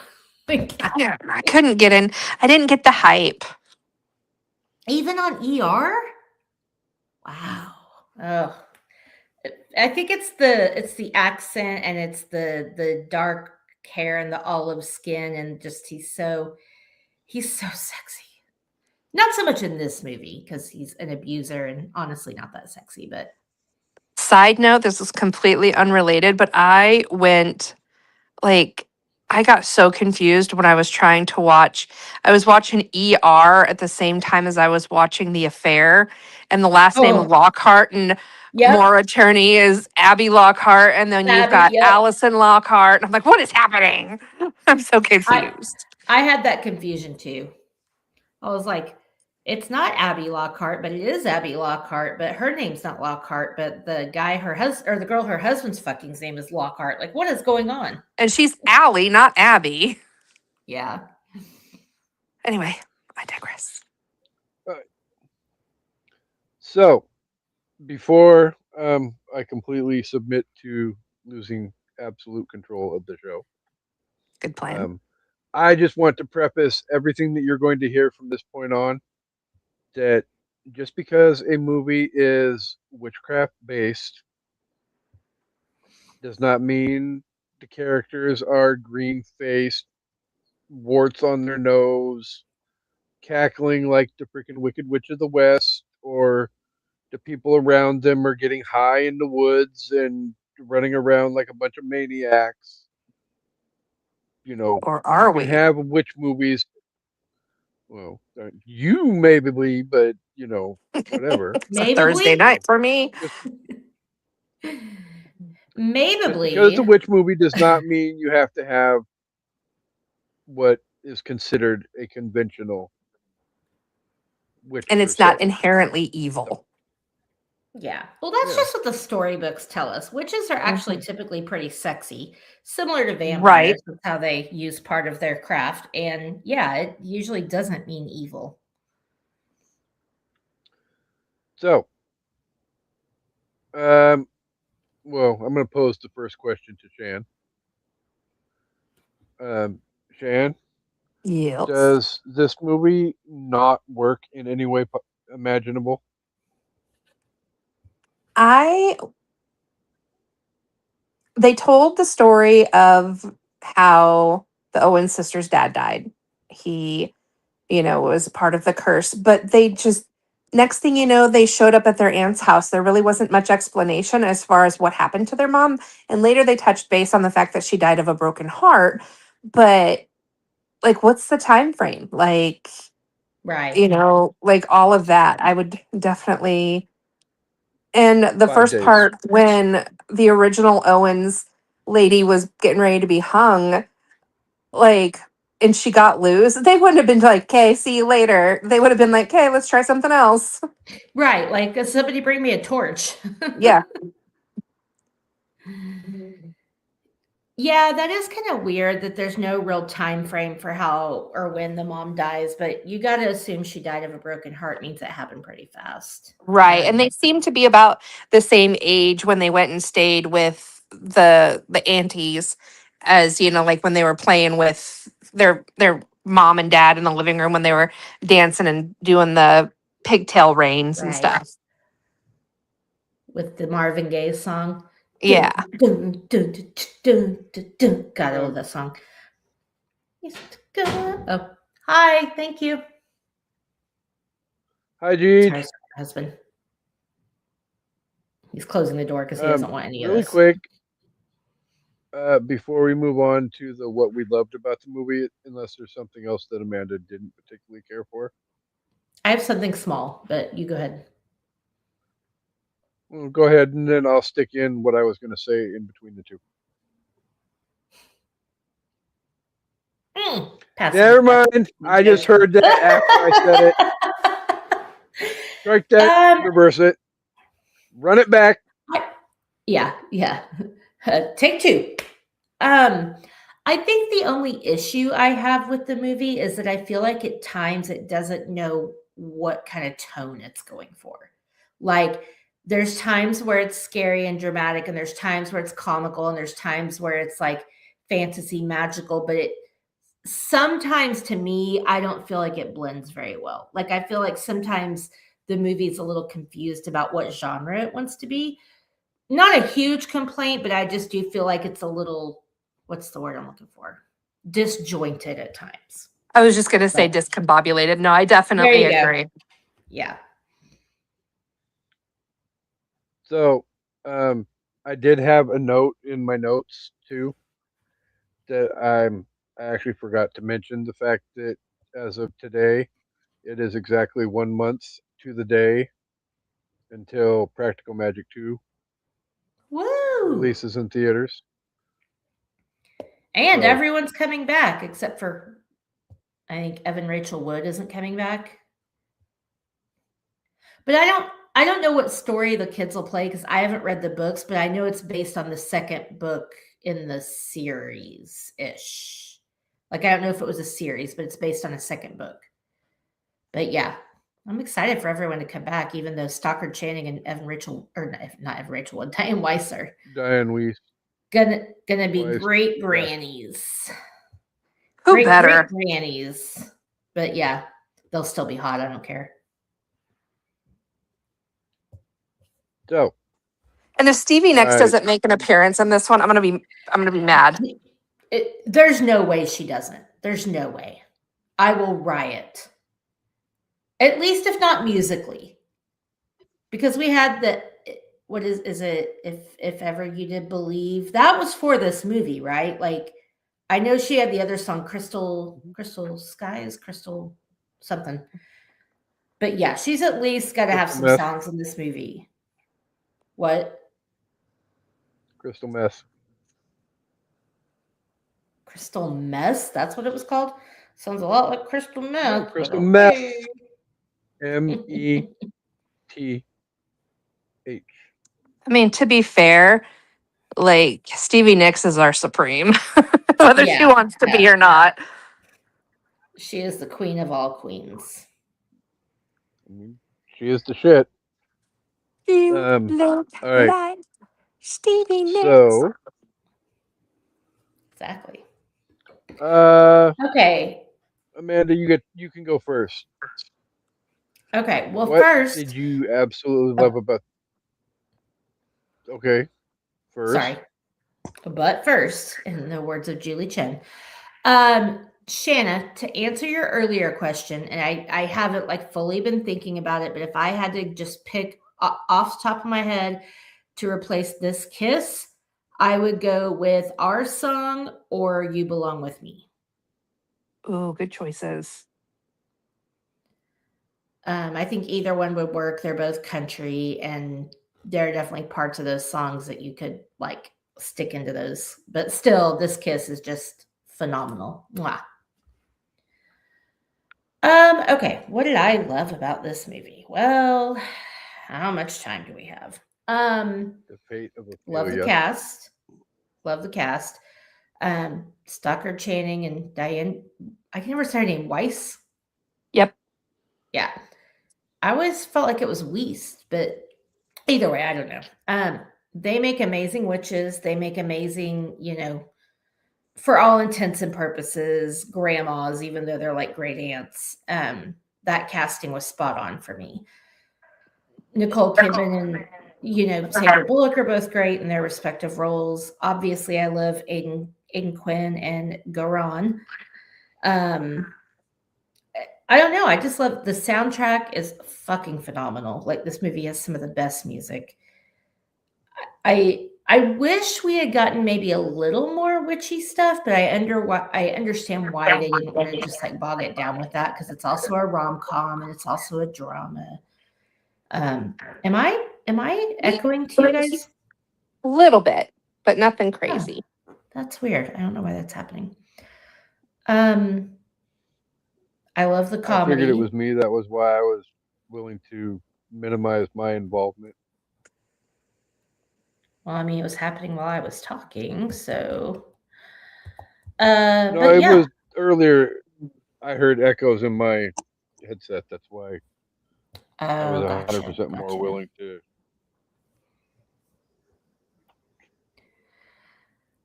I couldn't get in. I didn't get the hype. Even on ER? Wow. Oh. I think it's the accent and it's the dark hair and the olive skin and just he's so sexy. Not so much in this movie because he's an abuser and honestly not that sexy, but Side note, this is completely unrelated, but I went like I got so confused when I was trying to watch. I was watching ER at the same time as I was watching The Affair, and the last name oh, Lockhart and yep, Maura Turney is Abby Lockhart, and then you've Abby, got yep. Allison Lockhart. And I'm like, what is happening? I'm so confused. I had that confusion too. I was like, it's not Abby Lockhart, but it is Abby Lockhart, but her name's not Lockhart, but the guy her husband or the girl her husband's fucking's name is Lockhart. Like, what is going on? And she's Allie, not Abby. Yeah. Anyway, I digress. So, before I completely submit to losing absolute control of the show, Good plan. I just want to preface everything that you're going to hear from this point on that just because a movie is witchcraft based does not mean the characters are green faced, warts on their nose, cackling like the freaking Wicked Witch of the West, or the people around them are getting high in the woods and running around like a bunch of maniacs. You know, Or are you can we? have witch movies. Well, you maybe, but you know, whatever. It's a Thursday night for me. Just because the Maybe. witch movie does not mean you have to have what is considered a conventional witch And per it's not se. inherently evil. Yeah. Well, that's Yeah. just what the storybooks tell us. Witches are actually typically pretty sexy, similar to vampires. Right. That's how they use part of their craft. And yeah, it usually doesn't mean evil. So, well, I'm going to pose the first question to Shan. Shan, Yes. does this movie not work in any way imaginable? They told the story of how the Owen sisters' dad died. He, was part of the curse, but they just, next thing you know, they showed up at their aunt's house. There really wasn't much explanation as far as what happened to their mom. And later they touched base on the fact that she died of a broken heart. But like, what's the time frame? Like, Right. like all of that. I would definitely. And the 5 first days. part, when the original Owens lady was getting ready to be hung, like, and she got loose, they wouldn't have been like, okay, see you later. They would have been like, okay, let's try something else. Right. Like, somebody bring me a torch. Yeah. Yeah, that is kind of weird that there's no real time frame for how or when the mom dies, but you got to assume she died of a broken heart means it happened pretty fast. Right. And they seem to be about the same age when they went and stayed with the aunties as, like when they were playing with their mom and dad in the living room when they were dancing and doing the pigtail reigns and Right. stuff. With the Marvin Gaye song. Yeah. Dun, dun, dun, dun, dun, dun. God, I love that song. Oh, hi. Thank you. Hi, Jeej. Sorry, husband. He's closing the door because he doesn't want any of Really this. quick, before we move on to the what we loved about the movie, unless there's something else that Amanda didn't particularly care for. I have something small, but you go ahead. Well, go ahead, and then I'll stick in what I was going to say in between the two. Never mind. I just heard that after I said it. Strike that, reverse it, run it back. Yeah. Take two. I think the only issue I have with the movie is that I feel like at times it doesn't know what kind of tone it's going for. Like, there's times where it's scary and dramatic, and there's times where it's comical, and there's times where it's like fantasy magical, but it sometimes, to me, I don't feel like it blends very well. Like, I feel like sometimes the movie is a little confused about what genre it wants to be. not a huge complaint, but I just do feel like it's a little, what's the word I'm looking for? Disjointed at times. I was just going to say But discombobulated. No, I there definitely you go. agree. Yeah. So, I did have a note in my notes too that I actually forgot to mention the fact that as of today, it is exactly 1 month to the day until Practical Magic 2 Woo! releases in theaters. And So- everyone's coming back except for, I think Evan Rachel Wood isn't coming back. But I don't know what story the kids will play because I haven't read the books, but I know it's based on the second book in the series ish. Like I don't know if it was a series, but it's based on a second book. But yeah, I'm excited for everyone to come back, even though Stockard Channing and Evan Rachel, or not Evan Rachel Wood, Diane Weiss are Diane Weiss. gonna be Weiss, great yeah. grannies. Who Great better? grannies. But yeah, they'll still be hot. I don't care. So, And if Stevie Nicks Right. doesn't make an appearance in this one, I'm gonna be mad. There's no way she doesn't. There's no way. I will riot. At least if not musically. Because we had the what is it if ever you did believe that was for this movie, right? Like I know she had the other song Crystal Skies, Crystal something. But yeah, she's at least got to have Crystal some Meth. songs in this movie. What? Crystal Meth. Crystal Mess? That's what it was called? Sounds a lot like Crystal Meth. but Crystal Meth. okay. METH. I mean, to be fair, like Stevie Nicks is our supreme, whether she Yeah, wants to be yeah. or not. She is the queen of all queens. She is the shit. You Um, look all right. like Stevie Nicks. So, Exactly. Amanda, Okay. you can go first. Okay. Well, What first, did you absolutely love about? Okay, first. sorry. But first, in the words of Julie Chen, Shanna, to answer your earlier question, and I haven't like fully been thinking about it, but if I had to just pick off the top of my head to replace This Kiss, I would go with Our Song or You Belong With Me. Ooh, good choices. I think either one would work. They're both country, and there are definitely parts of those songs that you could like stick into those. But still, This Kiss is just phenomenal. Mwah. Okay, what did I love about this movie? Well, how much time do we have? The fate of Love the Ophelia. cast. Love the cast. Stockard Channing and Diane. I can never say her name. Weiss. Yep. Yeah. I always felt like it was Weiss, but either way, I don't know. They make amazing witches. They make amazing, for all intents and purposes, grandmas, even though they're like great aunts. That casting was spot on for me. Nicole Kidman and Sandra Bullock are both great in their respective roles. Obviously, I love Aiden Quinn and Garon. I don't know. I just love the soundtrack is fucking phenomenal. Like this movie has some of the best music. I wish we had gotten maybe a little more witchy stuff, but I understand why they didn't want to just like bog it down with that because it's also a rom-com and it's also a drama. Am I echoing to you guys? A little bit, but nothing crazy. That's weird. I don't know why that's happening. I love the I comedy. figured it was me. That was why I was willing to minimize my involvement. Well, I mean, it was happening while I was talking, so. No, But it yeah. was earlier. I heard echoes in my headset. That's why I was 100% more willing to.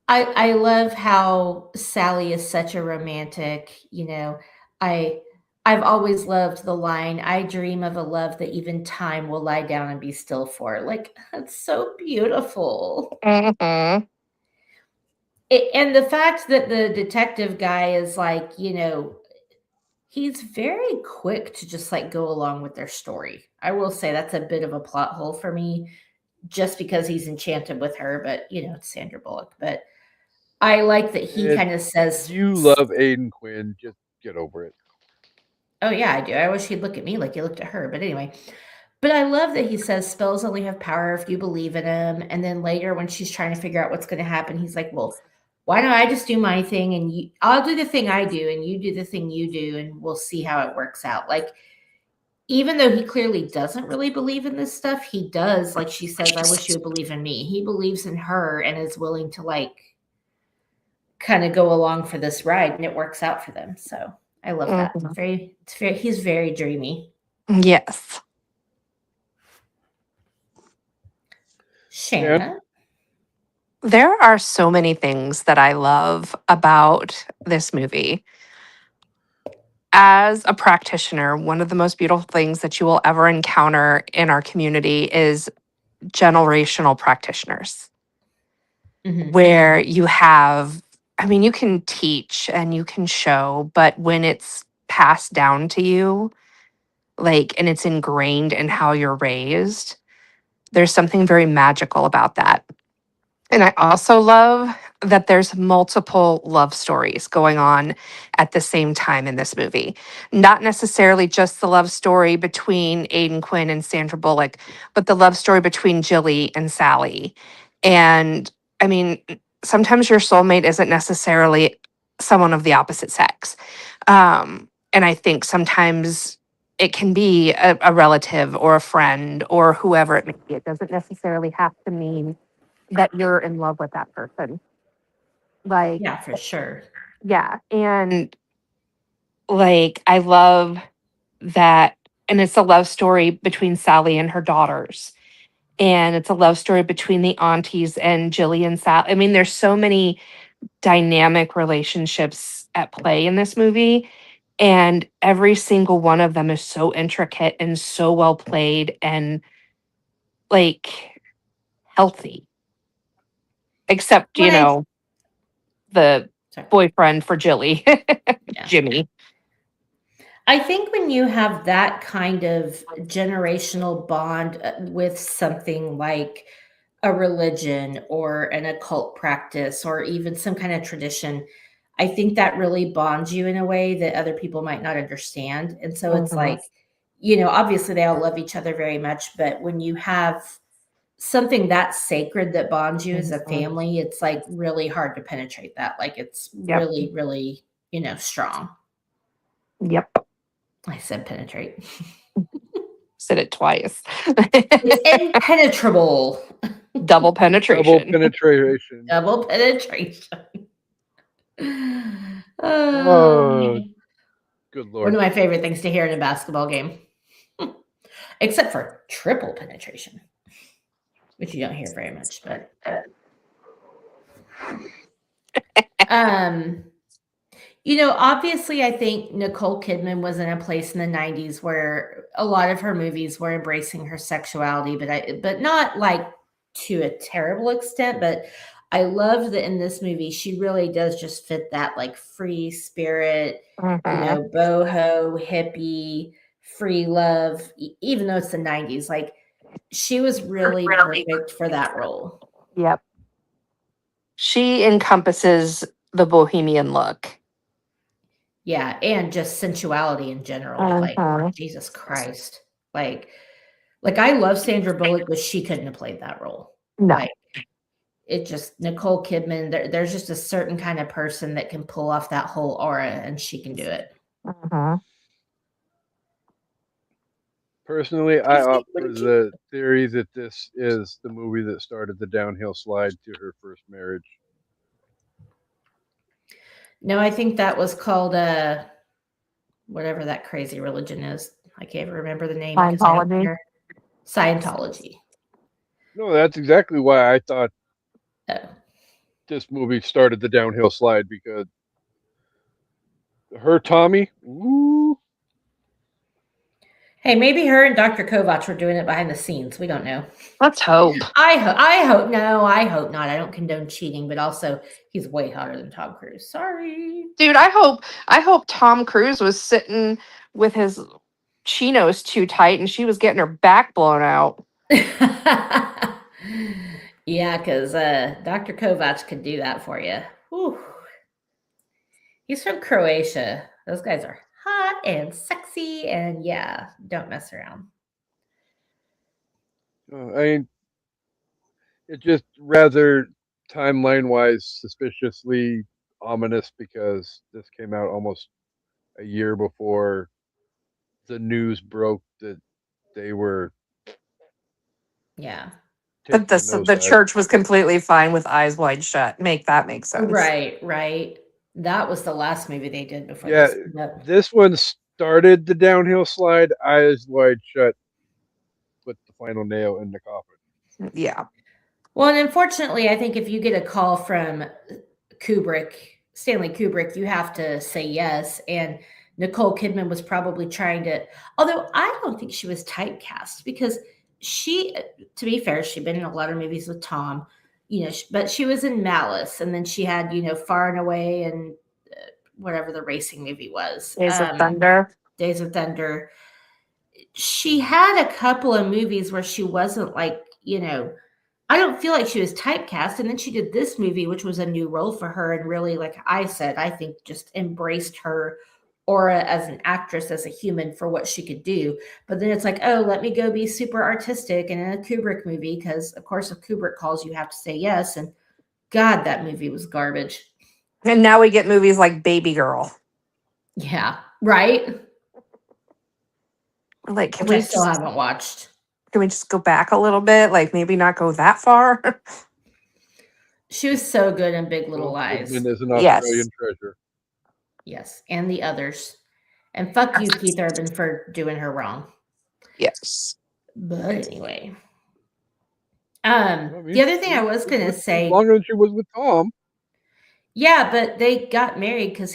I love how Sally is such a romantic. I I've always loved the line, "I dream of a love that even time will lie down and be still for." Like, that's so beautiful. Mhm. And the fact that the detective guy is like, he's very quick to just like go along with their story. I will say that's a bit of a plot hole for me just because he's enchanted with her, but it's Sandra Bullock. But I like that he And kind of says, you love Aiden Quinn. Just get over it. "Oh yeah, I do. I wish he'd look at me like he looked at her." But anyway, but I love that he says spells only have power if you believe in them. And then later, when she's trying to figure out what's going to happen, he's like, "Well, why don't I just do my thing and I'll do the thing I do and you do the thing you do and we'll see how it works out." Like, even though he clearly doesn't really believe in this stuff, he does. Like she says, "I wish you would believe in me." He believes in her and is willing to like kind of go along for this ride, and it works out for them. So I love that. Mhm. He's very dreamy. Yes. Shan? Shanna. There are so many things that I love about this movie. As a practitioner, one of the most beautiful things that you will ever encounter in our community is generational practitioners, Mhm. where you have, I mean, you can teach and you can show, but when it's passed down to you, like, and it's ingrained in how you're raised, there's something very magical about that. And I also love that there's multiple love stories going on at the same time in this movie. Not necessarily just the love story between Aidan Quinn and Sandra Bullock, but the love story between Jilly and Sally. And I mean, sometimes your soulmate isn't necessarily someone of the opposite sex. And I think sometimes it can be a relative or a friend or whoever it may be. It doesn't necessarily have to mean that you're in love with that person. Like, Yeah, for sure. yeah. And like, I love that. And it's a love story between Sally and her daughters. And it's a love story between the aunties and Jilly and Sally. I mean, there's so many dynamic relationships at play in this movie. And every single one of them is so intricate and so well played and like healthy. Except, When I the sorry. boyfriend for Jilly, Yeah. Jimmy. I think when you have that kind of generational bond with something like a religion or an occult practice or even some kind of tradition, I think that really bonds you in a way that other people might not understand. And so it's Mhm. like, obviously they all love each other very much, but when you have something that sacred that bonds you as a Mhm. family, it's like really hard to penetrate that. Like it's Yep. really, really, strong. Yep. I said penetrate. Said it twice. It's impenetrable. Double Double penetration. penetration. Double penetration. Oh, Um, good one lord. of my favorite things to hear in a basketball game, except for triple penetration, which you don't hear very much. But um, obviously, I think Nicole Kidman was in a place in the '90s where a lot of her movies were embracing her sexuality, but not like to a terrible extent. But I love that in this movie, she really does just fit that like free spirit, Mhm. boho, hippie, free love, even though it's the '90s. Like she was really Really? perfect for that role. Yep. She encompasses the bohemian look. Yeah, and just sensuality in general. Like Mhm. Jesus Christ. Like I love Sandra Bullock, but she couldn't have played that role. No. Like it just Nicole Kidman, there's just a certain kind of person that can pull off that whole aura and she can do it. Mhm. Personally, I Casey, opt what for did you the theory that this is the movie that started the downhill slide to her first marriage. No, I think that was called whatever that crazy religion is. I can't remember the name because I don't Scientology. care. Scientology. No, that's exactly why I thought Oh. this movie started the downhill slide because her Tommy, ooh, Hey, maybe her and Dr. Kovacs were doing it behind the scenes. We don't know. Let's hope. I hope not. I don't condone cheating, but also he's way hotter than Tom Cruise. Sorry. Dude, I hope Tom Cruise was sitting with his chinos too tight and she was getting her back blown out. Yeah, because Dr. Kovacs could do that for you. Whew. He's from Croatia. Those guys are hot and sexy, and yeah, don't mess around. I mean, it's just rather timeline-wise suspiciously ominous because this came out almost a year before the news broke that they were Yeah. But taking a the nosedive. church was completely fine with Eyes Wide Shut. Make that make sense. Right. That was the last movie they did before Yeah, this. Yep. this one started the downhill slide. Eyes Wide Shut put the final nail in the coffin. Yeah. Well, and unfortunately, I think if you get a call from Stanley Kubrick, you have to say yes. And Nicole Kidman was probably trying to, although I don't think she was typecast because she, to be fair, she'd been in a lot of movies with Tom, but she was in Malice, and then she had, Far and Away and whatever the racing movie was. Days of Thunder. Days of Thunder. She had a couple of movies where she wasn't like, I don't feel like she was typecast. And then she did this movie, which was a new role for her. And really, like I said, I think just embraced her aura as an actress, as a human for what she could do. But then it's like, oh, let me go be super artistic and in a Kubrick movie. Because, of course, if Kubrick calls, you have to say yes. And God, that movie was garbage. And now we get movies like Baby Girl. Yeah, right? Like, can Which we I still just, haven't watched. can we just go back a little bit? Like, maybe not go that far? She was so good in Big Little Nicole Lies. Kidman is an Yes. Australian treasure. Yes, and the others. And fuck you, Keith Urban, for doing her wrong. Yes. But anyway. I mean, The other thing I was she going to with him say, longer than she was with Tom. yeah, but they got married because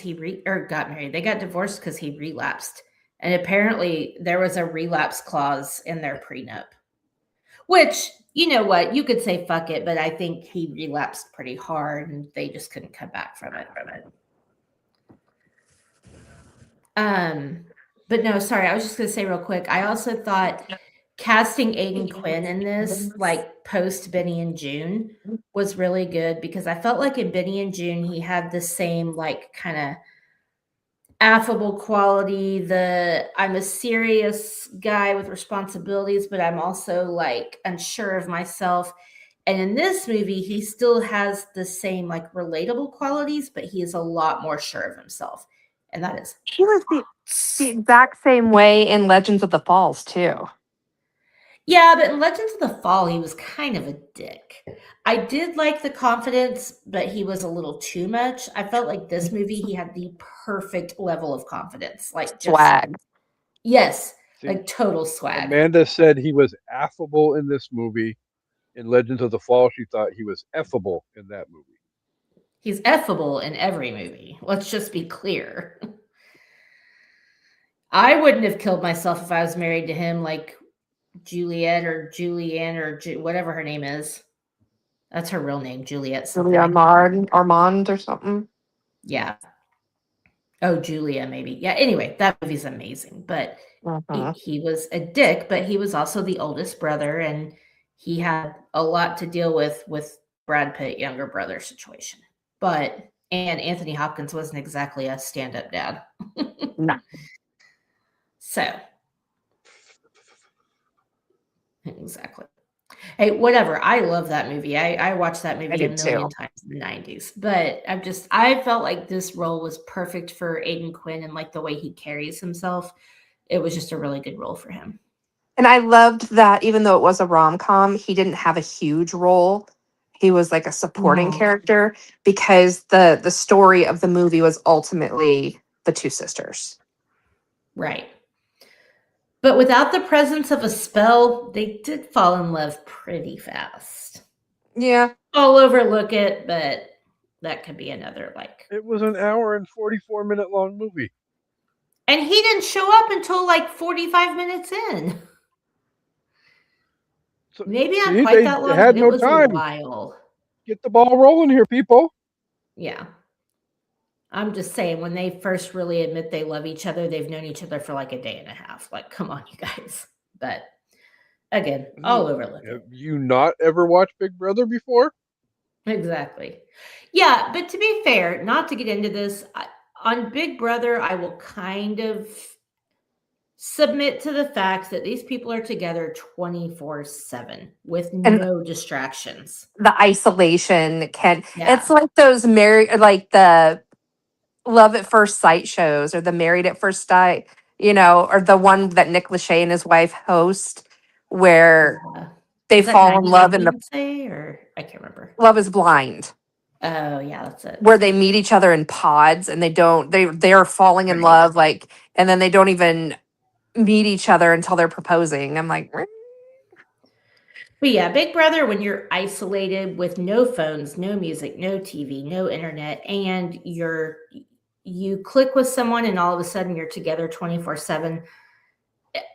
got married. They got divorced because he relapsed. And apparently there was a relapse clause in their prenup. Which, you know what, you could say fuck it, but I think he relapsed pretty hard and they just couldn't come back from it. But no, sorry, I was just gonna say real quick. I also thought casting Aidan Quinn in this, like post Benny and June, was really good because I felt like in Benny and June he had the same like kind of affable quality. I'm a serious guy with responsibilities, but I'm also like unsure of myself. And in this movie, he still has the same like relatable qualities, but he is a lot more sure of himself. And that is He was the exact same way in Legends of the Falls, too. yeah, but in Legends of the Fall, he was kind of a dick. I did like the confidence, but he was a little too much. I felt like this movie, he had the perfect level of confidence. Like just Swag. yes, See, like total swag. Amanda said he was affable in this movie. In Legends of the Fall, she thought he was effable in that movie. He's effable in every movie. Let's just be clear. I wouldn't have killed myself if I was married to him, like Juliet or Julianne or whatever her name is. That's her real name, Juliet. something. Julia Armand or something. Yeah. Oh, Julia, maybe. Yeah. Anyway, that movie's amazing. But he was a dick, but he was also the oldest brother, and he had a lot to deal with Brad Pitt, younger brother situation. And Anthony Hopkins wasn't exactly a stand-up dad. No. So exactly. Hey, whatever. I love that movie. I watched that movie a million times in the 90s. But I felt like this role was perfect for Aidan Quinn and like the way he carries himself. It was just a really good role for him. And I loved that even though it was a rom-com, he didn't have a huge role. He was like a supporting character because the story of the movie was ultimately the two sisters. Right. But without the presence of a spell, they did fall in love pretty fast. Yeah. I'll overlook it, but that could be another like. It was an hour and 44-minute long movie. And he didn't show up until like 45 minutes in. So, Maybe not see, quite they that long, had but it no was a time. while. Get the ball rolling here, people. Yeah. I'm just saying, when they first really admit they love each other, they've known each other for like a day and a half. Like, come on, you guys. But again, I'll overlook Have it. you not ever watched Big Brother before? Exactly. Yeah, but to be fair, not to get into this, on Big Brother, I will kind of submit to the fact that these people are together 24/7 with And no distractions. the isolation can, Yeah. it's like those married, like the love at first sight shows or the married at first sight, or the one that Nick Lachey and his wife host where they Is that fall in 90 love Day and the Fiancé, or I can't remember. love is blind, Oh, yeah, that's it. where they meet each other in pods and they are falling in Right. love, like, and then they don't even meet each other until they're proposing. I'm like, But yeah, Big Brother, when you're isolated with no phones, no music, no TV, no internet, and you click with someone and all of a sudden you're together 24/7.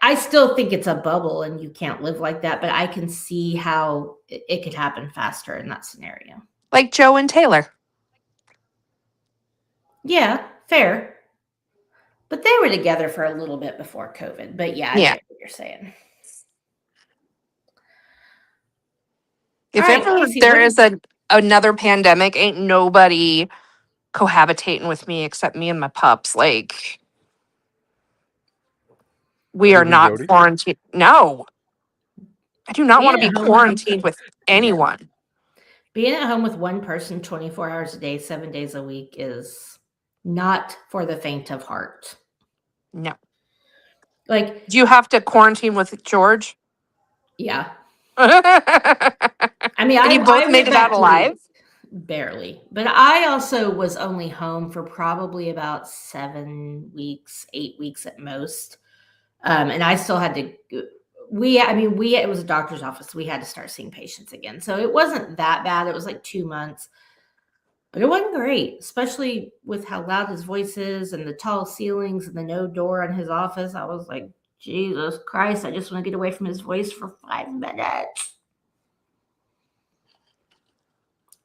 I still think it's a bubble and you can't live like that, but I can see how it could happen faster in that scenario. like Joe and Taylor. Yeah, fair. But they were together for a little bit before COVID. But yeah, I Yeah. get what you're saying. If All right, ever Casey, there what is another pandemic, ain't nobody cohabitating with me except me and my pups. Like, we Not are even not Jody? quarantined. No, I do not want to being be at home quarantined with anyone. being at home with one person 24 hours a day, 7 days a week is not for the faint of heart. No. Like, Do you have to quarantine with George? yeah. And I mean, you both I made went it back out to alive? barely, but I also was only home for probably about 7 weeks, 8 weeks at most. And I still had to, it was a doctor's office. We had to start seeing patients again. So it wasn't that bad. It was like 2 months, but it wasn't great, especially with how loud his voice is and the tall ceilings and the no door in his office. I was like, Jesus Christ, I just want to get away from his voice for 5 minutes.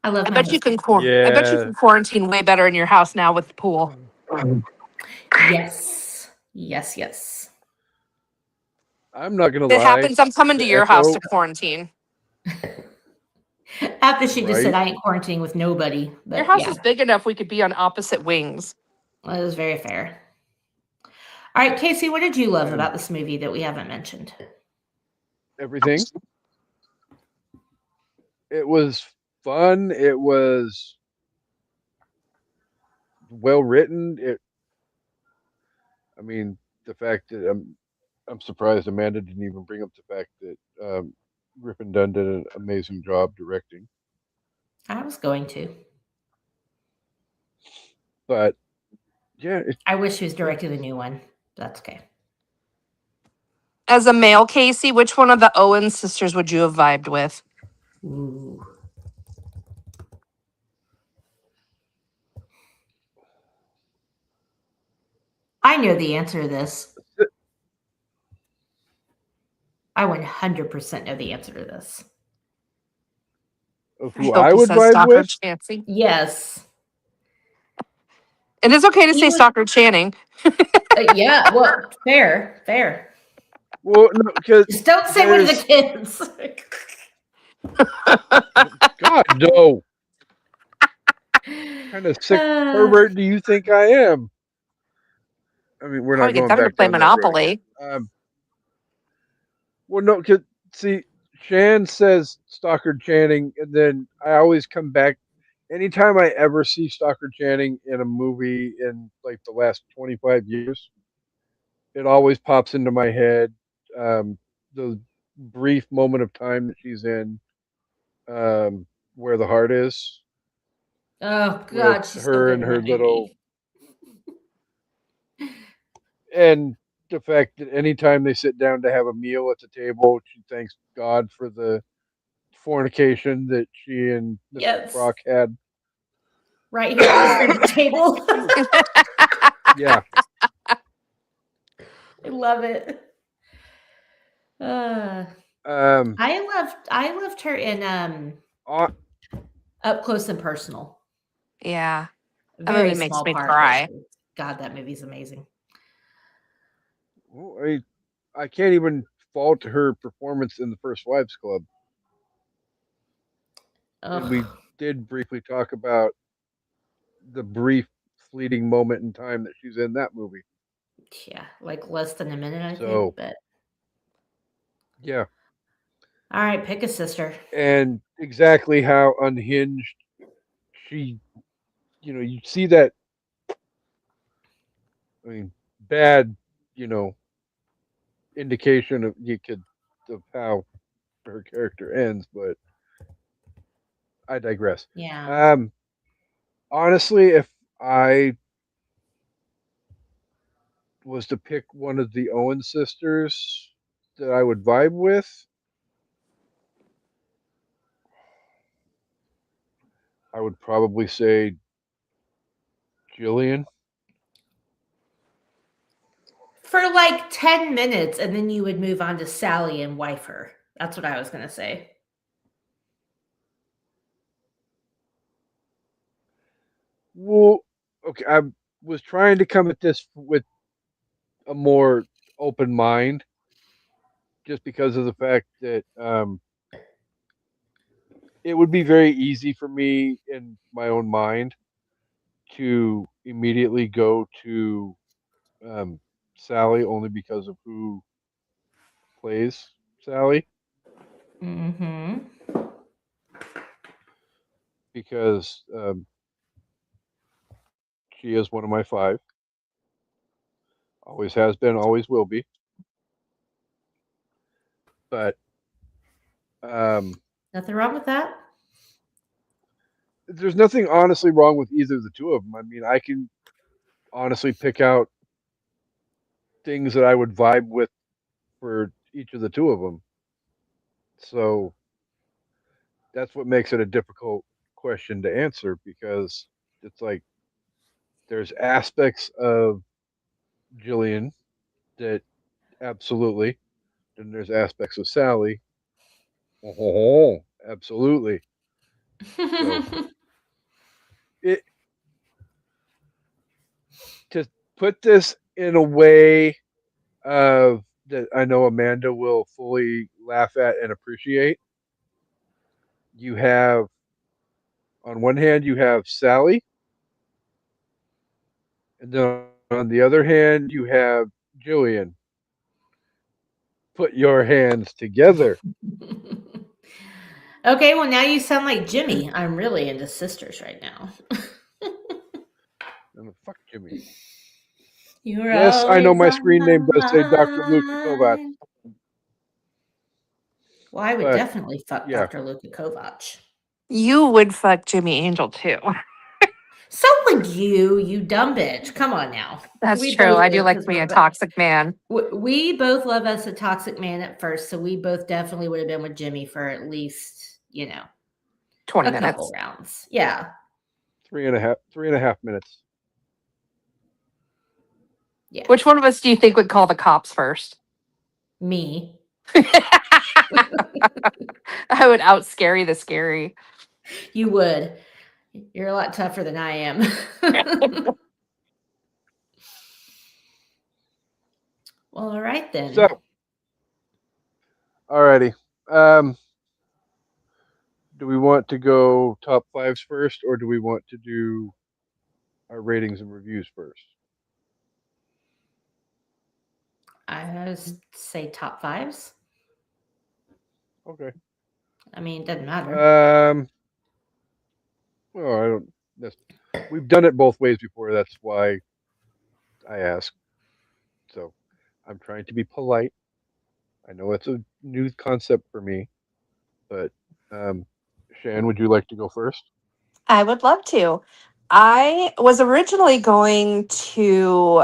I love I my bet you husband. can I bet you Yeah. can quarantine way better in your house now with the pool. Yes. Yes, yes. I'm not gonna If it lie. happens, I'm coming to The your house echo, to quarantine. After she just said, right? I ain't quarantining with nobody. Your But house yeah, is big enough we could be on opposite wings. that was very fair. All right, Casey, what did you love Um, about this movie that we haven't mentioned? Everything. It was fun. It was well written. I mean, the fact that I'm surprised Amanda didn't even bring up the fact that Rip and Dunn did an amazing job directing. I was going to. But yeah, I wish he was directing the new one. That's okay. As a male, Casey, which one of the Owen sisters would you have vibed with? Ooh. I know the answer to this. I 100% know the answer to this. of I who hope I he would says vibe Stockard with. Chancy. Yes. And it's okay to He say would- Stockard Channing. Yeah, well, fair. Well, no, because Just don't say one of the kids. God, no. What kind of sick pervert do you think I am? I mean, we're Probably not get going them to back play down that road. Monopoly. Well, no, because see, Shan says Stockard Channing, and then I always come back. Anytime I ever see Stockard Channing in a movie in like the last 25 years, it always pops into my head. The brief moment of time that she's in, Where the Heart Is, Oh with God, she's so her good and in her that little, movie. and the fact that anytime they sit down to have a meal at the table, she thanks God for the fornication that she and Mr. Yes. Brock had. Right here at the center table. Yeah. I love it. Uh, Um, I loved her in on, Up Close and Personal. Yeah. A That movie very makes small me part, cry. but God, that movie's amazing. well, I can't even fault her performance in the First Wives Club, and we Ugh. did briefly talk about the brief, fleeting moment in time that she's in that movie. Yeah, like less than a minute, I think. So But yeah, all right, pick a sister. and exactly how unhinged she, you see that. I mean, bad, you know, indication of how her character ends, but I digress. Yeah. Um, honestly, if I was to pick one of the Owen sisters that I would vibe with, I would probably say Jillian. For like 10 minutes, and then you would move on to Sally and wife her. That's what I was going to say. Well, okay, I was trying to come at this with a more open mind, just because of the fact that it would be very easy for me in my own mind to immediately go to um, Sally only because of who plays Sally, Mm-hmm. because she is one of my five. Always has been, always will be. But um, Nothing wrong with that. there's nothing honestly wrong with either of the two of them. I mean, I can honestly pick out things that I would vibe with for each of the two of them. So that's what makes it a difficult question to answer, because it's like there's aspects of Jillian that absolutely, and there's aspects of Sally. Oh, absolutely. So it to put this in a way of that I know Amanda will fully laugh at and appreciate. You have, on one hand, you have Sally, and then on the other hand, you have Jillian. Put your hands together. Okay, well, now you sound like Jimmy. I'm really into sisters right now. And fuck Jimmy. You're Yes, I know always my on screen my name does say Dr. Luka Kovacs, mind. Well, I would but definitely fuck yeah, Dr. Luka Kovac. You would fuck Jimmy Angel too. So would you dumb bitch. Come on now. That's We true. both I do would like because to be we're a toxic man. we both love us a toxic man at first, so we both definitely would have been with Jimmy for at least 20 a couple minutes. rounds. Yeah, 3.5 minutes. yeah. Which one of us do you think would call the cops first? Me. I would out scary the scary. You would. You're a lot tougher than I am. Well, all right then. So, alrighty. Um, do we want to go top fives first, or do we want to do our ratings and reviews first? I would say top fives. Okay. I mean, it doesn't matter. Well, I don't. We've done it both ways before. That's why I ask. So, I'm trying to be polite. I know it's a new concept for me, but Shan, would you like to go first? I would love to. I was originally going to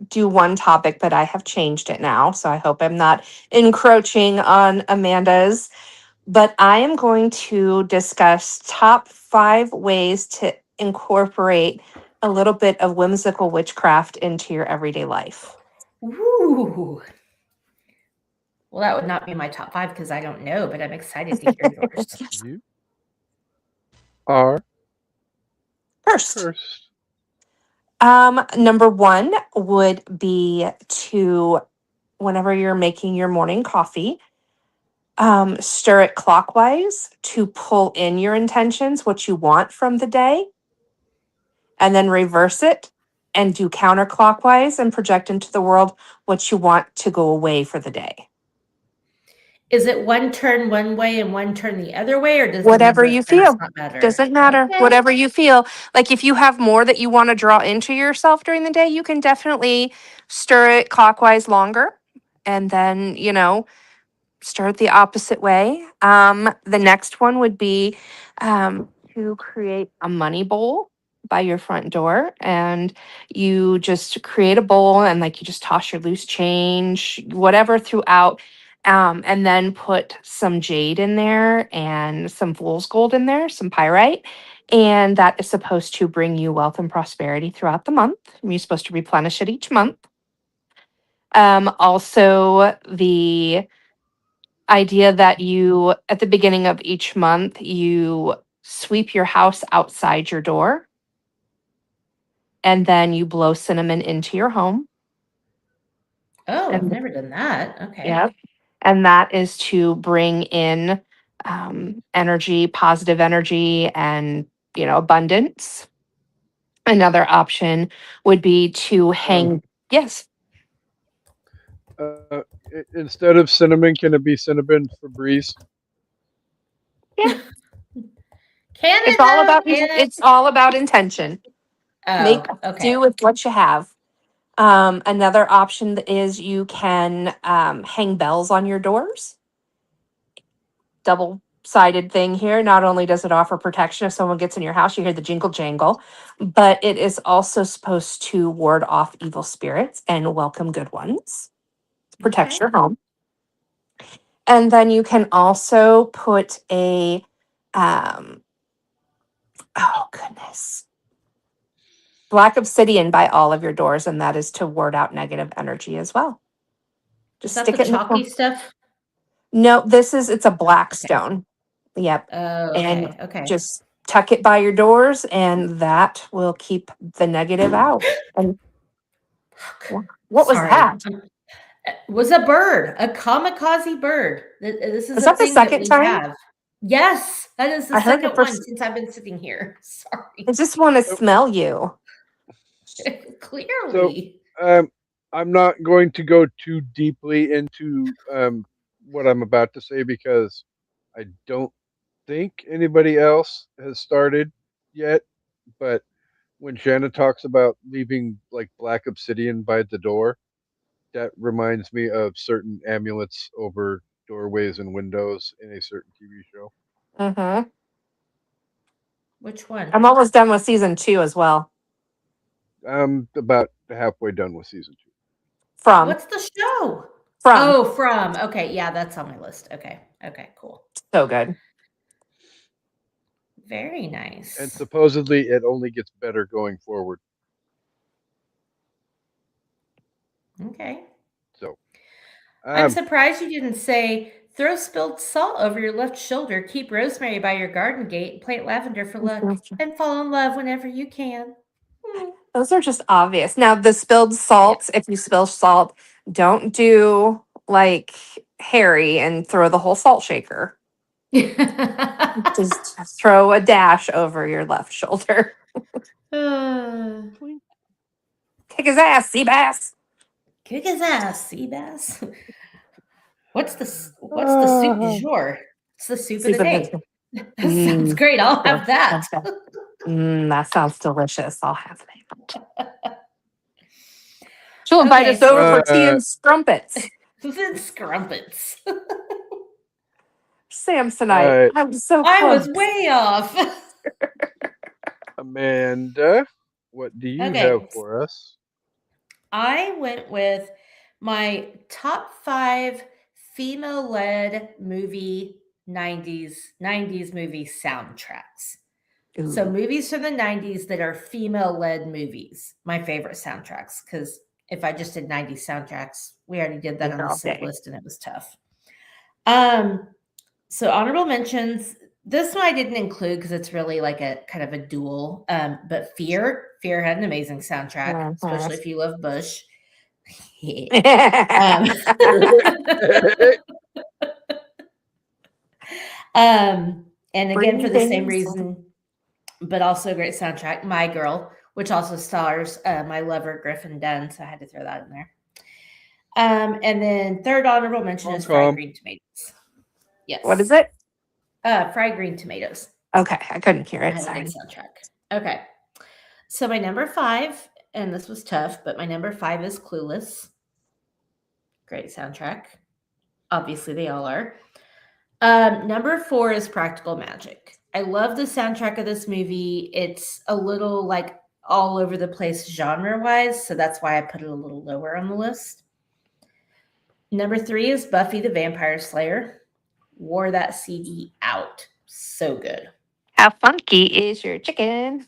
do one topic, but I have changed it now. So I hope I'm not encroaching on Amanda's. But I am going to discuss top 5 ways to incorporate a little bit of whimsical witchcraft into your everyday life. Ooh. Well, that would not be my top 5 because I don't know, but I'm excited to hear yours. You are First, first. number 1 would be to, whenever you're making your morning coffee, stir it clockwise to pull in your intentions, what you want from the day, and then reverse it and do counterclockwise and project into the world what you want to go away for the day. Is it one turn one way and one turn the other way, or does the Whatever number of you turns feel. not matter? Doesn't matter. Okay. Whatever you feel. Like if you have more that you want to draw into yourself during the day, you can definitely stir it clockwise longer and then, stir it the opposite way. The next one would be to create a money bowl by your front door, and you just create a bowl and like you just toss your loose change, whatever throughout. And then put some jade in there and some fool's gold in there, some pyrite. And that is supposed to bring you wealth and prosperity throughout the month. You're supposed to replenish it each month. Also, the idea that you, at the beginning of each month, you sweep your house outside your door and then you blow cinnamon into your home. Oh, I've And never done that. Okay. yeah, and that is to bring in energy, positive energy, and abundance. Another option would be to hang. Yes, Instead of cinnamon, can it be cinnamon Febreze? Canada, Canada. it's all about intention. Make Oh, okay. do with what you have. Another option is you can hang bells on your doors. Double-sided thing here. Not only does it offer protection if someone gets in your house, you hear the jingle jangle, but it is also supposed to ward off evil spirits and welcome good ones. Protects Okay. your home. And then you can also put a oh goodness, black obsidian by all of your doors, and that is to ward out negative energy as well. Is Just that stick the it in the chalky corner. stuff? No, it's a black stone. Yep. Oh, And okay. Okay. just tuck it by your doors, and that will keep the negative out. And what was Sorry. that? Was a bird, a kamikaze bird. This is Was a that the thing that second we time? have. Yes, that is the I heard the second one first. since I've been sitting here. Sorry. I just want to So- smell you. Clearly. I'm not going to go too deeply into what I'm about to say because I don't think anybody else has started yet. But when Shanna talks about leaving like black obsidian by the door, that reminds me of certain amulets over doorways and windows in a certain TV show. Mm-hmm. Which one? I'm almost done with season 2 as well. I'm about halfway done with season 2. From What's the show? from Oh, from. Okay, yeah, that's on my list. Okay. Okay, cool. so good. Very nice. And supposedly it only gets better going forward. Okay. So I'm surprised you didn't say throw spilled salt over your left shoulder, keep rosemary by your garden gate, plant lavender for luck, and fall in love whenever you can. Those are just obvious. Now, the spilled salt, if you spill salt, don't do like Harry and throw the whole salt shaker. Just throw a dash over your left shoulder. Kick his ass, Seabass. Kick his ass, Seabass. What's the soup du jour? It's the soup of the day. That sounds great. I'll have that. That sounds delicious. I'll have that. She'll invite us so- over for tea and scrumpets. Scrumpets. Samsonite. I was so close. I was way off. Amanda, what do you have for us? I went with my top 5 female-led movie 90s movie soundtracks. So Ooh. movies from the 90s that are female-led movies. My favorite soundtracks because if I just did 90s soundtracks. We already did that on the All SIP day. list and it was tough. So honorable mentions. This one I didn't include because it's really like a kind of a duel. But Fear had an amazing soundtrack, especially if you love Bush. um, and again, for the same reason, but also a great soundtrack, My Girl, which also stars my lover Griffin Dunn. So I had to throw that in there. And then third honorable mention is Fried Green Tomatoes. Yes. What is it? Fried Green Tomatoes. Okay, I couldn't hear it. Had a Sorry. good soundtrack. Okay. So my number 5, and this was tough, but my number 5 is Clueless. Great soundtrack. Obviously, they all are. Number 4 is Practical Magic. I love the soundtrack of this movie. It's a little like all over the place genre-wise, so that's why I put it a little lower on the list. Number 3 is Buffy the Vampire Slayer. Wore that CD out. So good. How funky is your chicken?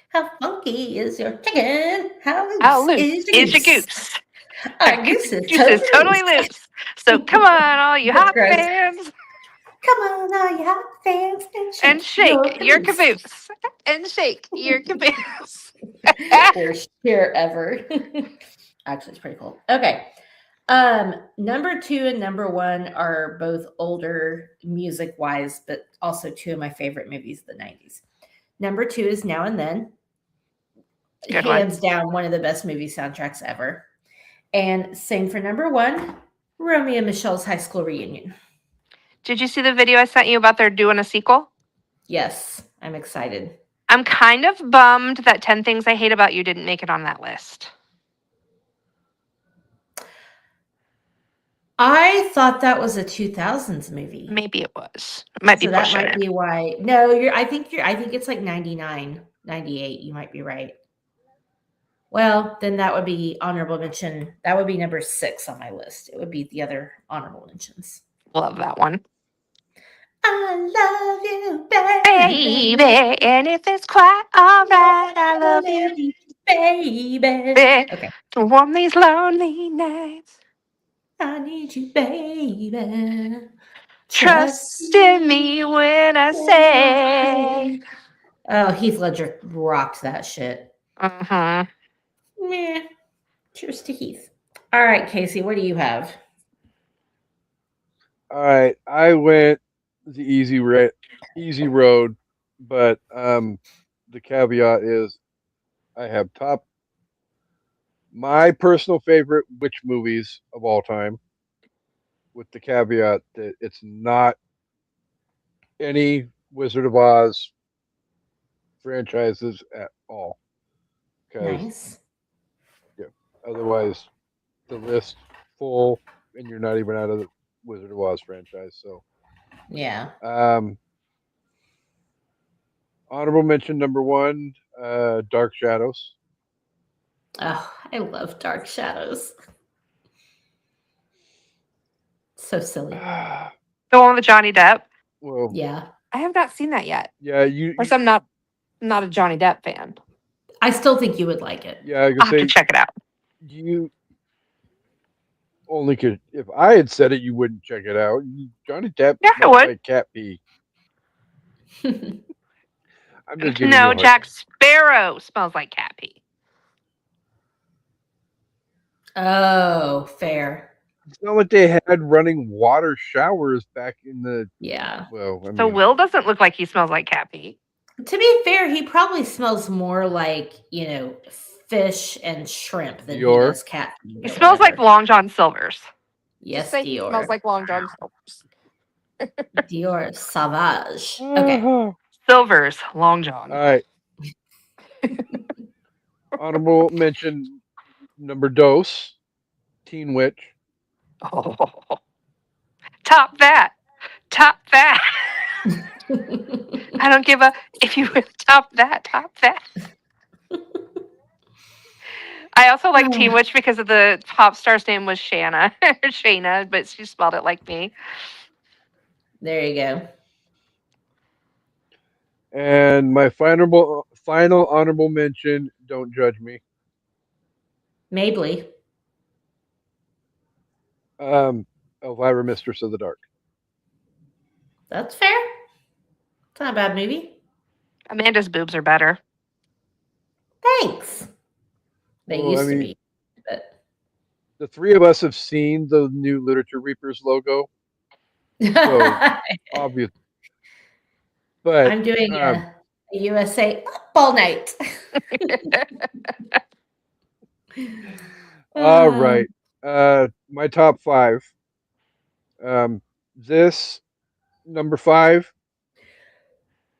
How funky is your chicken? How How loose loose is is your goose? Our goose is Goose is totally loose. So come on, all you That's hot gross. fans, Come on, all you hot fans, and shake your caboose. And shake your caboose. Worst cheer ever. Actually, it's pretty cool. Okay. Number 2 and number 1 are both older music wise, but also 2 of my favorite movies of the 90s. Number 2 is Now and Then. Good Hands down, one of the best movie soundtracks ever. And same for number 1, Romeo and Michelle's High School Reunion. Did you see the video I sent you about they're doing a sequel? Yes, I'm excited. I'm kind of bummed that 10 Things I Hate About You didn't make it on that list. I thought that was a 2000s movie. Maybe it was. It might be that pushing might it. be why. No, I think it's like 99, 98. You might be right. Well, then that would be honorable mention. That would be number 6 on my list. It would be the other honorable mentions. Love that one. I love you, baby. Baby, and if it's quite all right, I love you, baby. Okay. To warm these lonely nights. I need you, baby. Trust in me when I say. Oh, Heath Ledger rocked that shit. Uh-huh. Meh. Cheers to Heath. All right, Casey, what do you have? All right, I went the easy road, but the caveat is I have my personal favorite witch movies of all time, with the caveat that it's not any Wizard of Oz franchises at all. Nice. Yeah, otherwise the list full, and you're not even out of the Wizard of Oz franchise. So yeah. Honorable mention number 1, Dark Shadows. Oh, I love Dark Shadows. So silly. The one with Johnny Depp? Well, yeah. I have not seen that yet. Yeah, Of course, I'm not a Johnny Depp fan. I still think you would like it. Yeah, I'll have to check it out. You only could, if I had said it, you wouldn't check it out. Johnny Depp, yeah, I would. Like cat pee. I'm just giving no, Jack Sparrow smells like cat pee. Oh, fair. It's not like they had running water showers back in the. Yeah. Well, I mean, so Will doesn't look like he smells like cat pee. To be fair, he probably smells more like, fish and shrimp than Dior. He does cat pee. He smells like Long John Silver's. Yes, Dior. Dior. Smells like Long John Silver's. Dior Sauvage. Okay. Silver's Long John. All right. Honorable mention number dose, Teen Witch. Oh. Top that. Top that. I don't give a if you will top that. I also like Teen Witch because of the pop star's name was Shayna, but she spelled it like me. There you go. And my final honorable mention, Don't Judge Me. Mabley. Elvira, Mistress of the Dark. That's fair. It's not a bad movie. Amanda's boobs are better. Thanks. They Well, used I to mean, be. But the three of us have seen the new Literature Reapers logo, so obvious. But I'm doing a USA up all night. all right, my top five. This number five,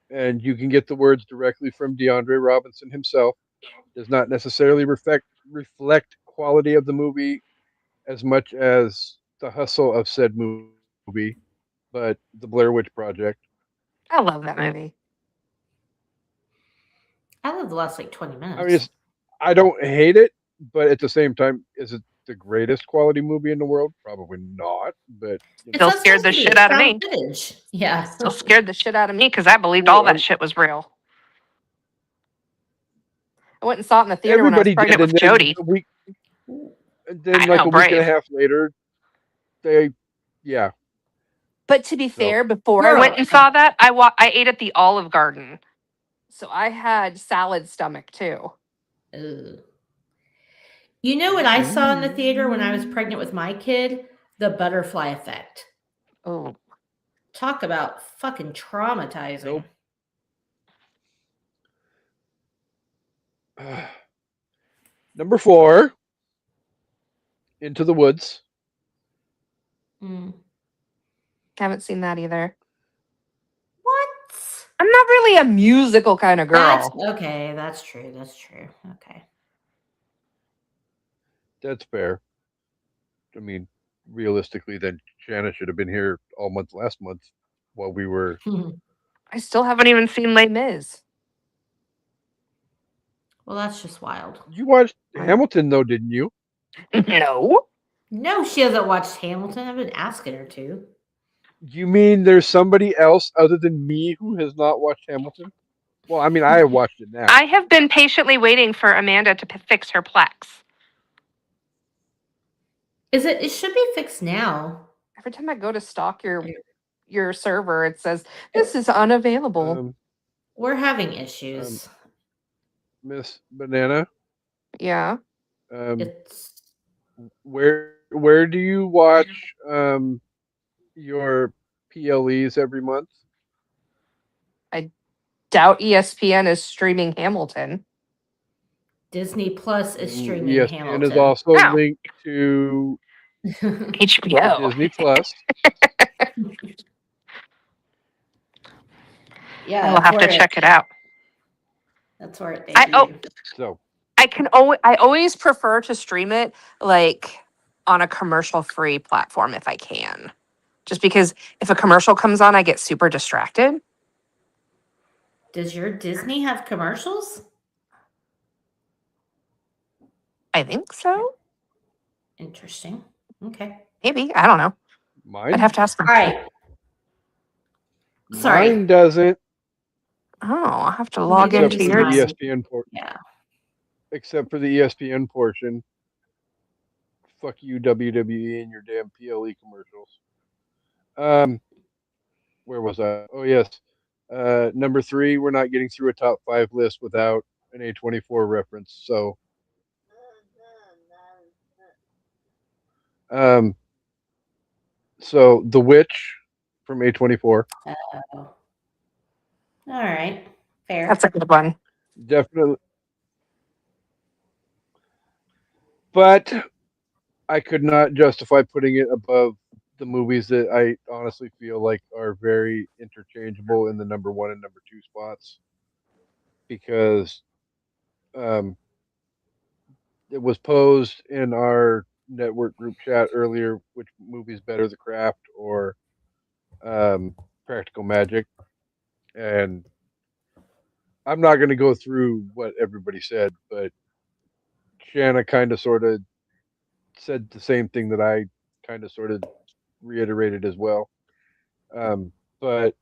and you can get the words directly from DeAndre Robinson himself. Does not necessarily reflect quality of the movie as much as the hustle of said movie, but the Blair Witch Project. I love that movie. I love the last like 20 minutes. I mean, I don't hate it, but at the same time, is it the greatest quality movie in the world? Probably not. But It's Still not scared supposed the to be. shit It's out of found me. footage. Yeah. Still scared the shit out of me because I believed Well, all that shit was real. I went and saw it in the theater when I was everybody pregnant did, with Jody. and then I like know, a week and a brave. half later, they, yeah. But to be So- fair, before I Girl. went and saw that, I ate at the Olive Garden, so I had salad stomach too. Ugh. You know what I saw in the theater when I was pregnant with my kid? The Butterfly Effect. Oh, Talk about fucking traumatizing. Nope. Number 4, Into the Woods. Mm. haven't seen that either. What? I'm not really a musical kind of That's girl. okay. That's true. That's true. Okay. That's fair. I mean, realistically, then Shanna should have been here all month last month while we were. I still haven't even seen Les Mis. Well, that's just wild. You watched Right. Hamilton though, didn't you? No. No, she hasn't watched Hamilton. I've been asking her to. You mean there's somebody else other than me who has not watched Hamilton? Well, I mean, I have watched it now. I have been patiently waiting for Amanda to fix her Plex. It should be fixed now. Every time I go to stalk your server, it says this is unavailable. We're having issues. Miss Banana, Yeah. It's where do you watch your PLEs every month? Doubt ESPN is streaming Hamilton. Disney Plus is streaming ESPN Hamilton. is also Oh. linked to HBO. Disney Plus. Yeah, I will have to check it out. That's where it I debuted. So I always prefer to stream it like on a commercial free platform if I can. Just because if a commercial comes on, I get super distracted. Does your Disney have commercials? I think so. Interesting. Okay. Maybe. I don't know. mine, I'd have to ask them. All right. Sorry. mine doesn't, Oh, I'll have to log Neither into except for does yours. the ESPN portion. Yeah. Except for the ESPN portion. Fuck you, WWE, and your damn PLE commercials. Where was I? Oh yes. Number 3, we're not getting through a top 5 list without an A24 reference. So, so The Witch from A24, Oh. All right. Fair. That's a good one. definitely. But I could not justify putting it above the movies that I honestly feel like are very interchangeable in the number 1 and number 2 spots, because it was posed in our network group chat earlier, which movie's better, The Craft or Practical Magic, and I'm not going to go through what everybody said, but Shanna kind of sort of said the same thing that I kind of sort of reiterated as well. But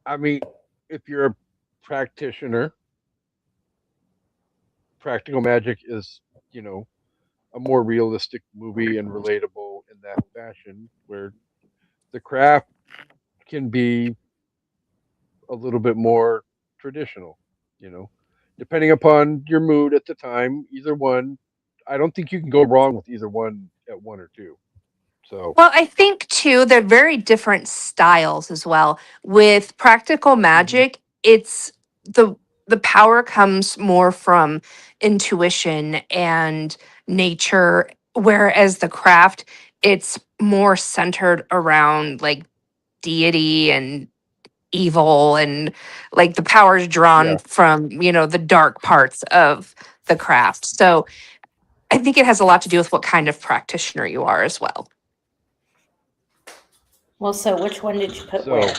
I mean, if you're a practitioner, Practical Magic is, you know, a more realistic movie and relatable in that fashion, where the craft can be a little bit more traditional, you know, depending upon your mood at the time. Either one, I don't think you can go wrong with either one at one or two. So, Well, I think too, they're very different styles as well. With practical mhm, magic, it's the power comes more from intuition and nature, whereas the craft, it's more centered around like deity and evil, and like the power is drawn yeah. from, the dark parts of the craft. So I think it has a lot to do with what kind of practitioner you are as well. Well, so which one did you put So, where?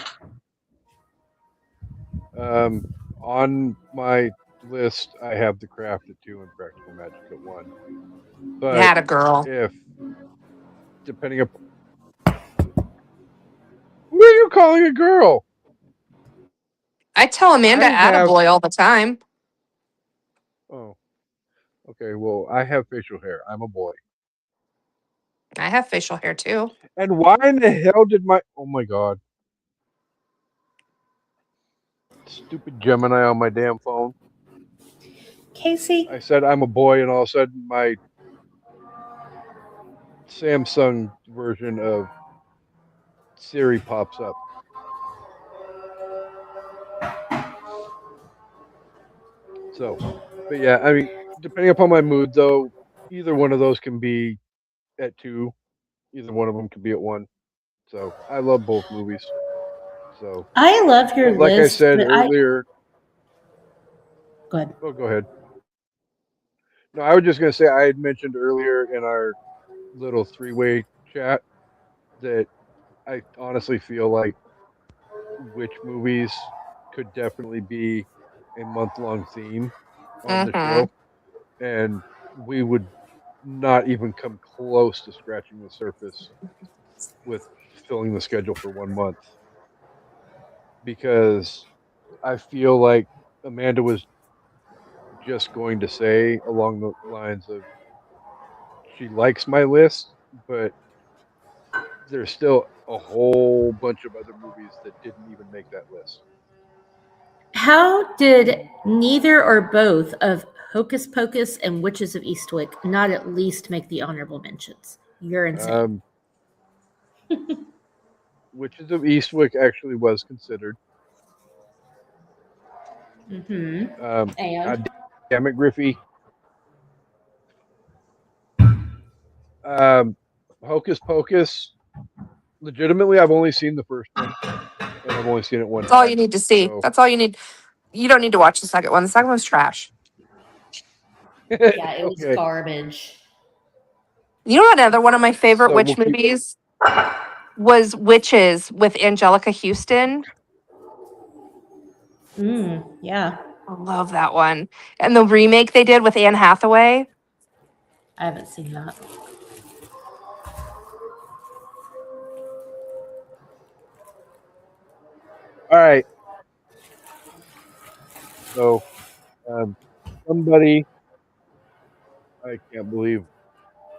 on my list, I have the craft at two and practical magic at one. But That a girl. if depending upon who are you calling a girl? I tell I Amanda have attaboy all the time. oh, okay. Well, I have facial hair. I'm a boy. I have facial hair too. And why in the hell did my oh my god, stupid Gemini on my damn phone? Casey? I said I'm a boy, and all of a sudden my Samsung version of Siri pops up. So, but yeah, I mean, depending upon my mood, though, either one of those can be at two. Either one of them could be at one. So I love both movies. So, I love your but like I list, said but I earlier, go ahead. oh, go ahead. No, I was just gonna say I had mentioned earlier in our little three-way chat that I honestly feel like which movies could definitely be a month-long theme on the Mm-hmm. show, and we would not even come close to scratching the surface with filling the schedule for 1 month, because I feel like Amanda was just going to say along the lines of she likes my list, but there's still a whole bunch of other movies that didn't even make that list. How did neither or both of Hocus Pocus and Witches of Eastwick not at least make the honorable mentions? You're insane. Witches of Eastwick actually was considered. Mm-hmm. And God damn it, Griffey. Hocus Pocus. Legitimately, I've only seen the first one, and I've only seen it one That's all you time. need to see. So, That's all you need. You don't need to watch the second one. The second one's trash. yeah, it was okay. garbage. You know, another one of my favorite So witch we'll keep. movies was Witches with Angelica Houston. Yeah. I love that one. And the remake they did with Anne Hathaway. I haven't seen that. All right. So, somebody, I can't believe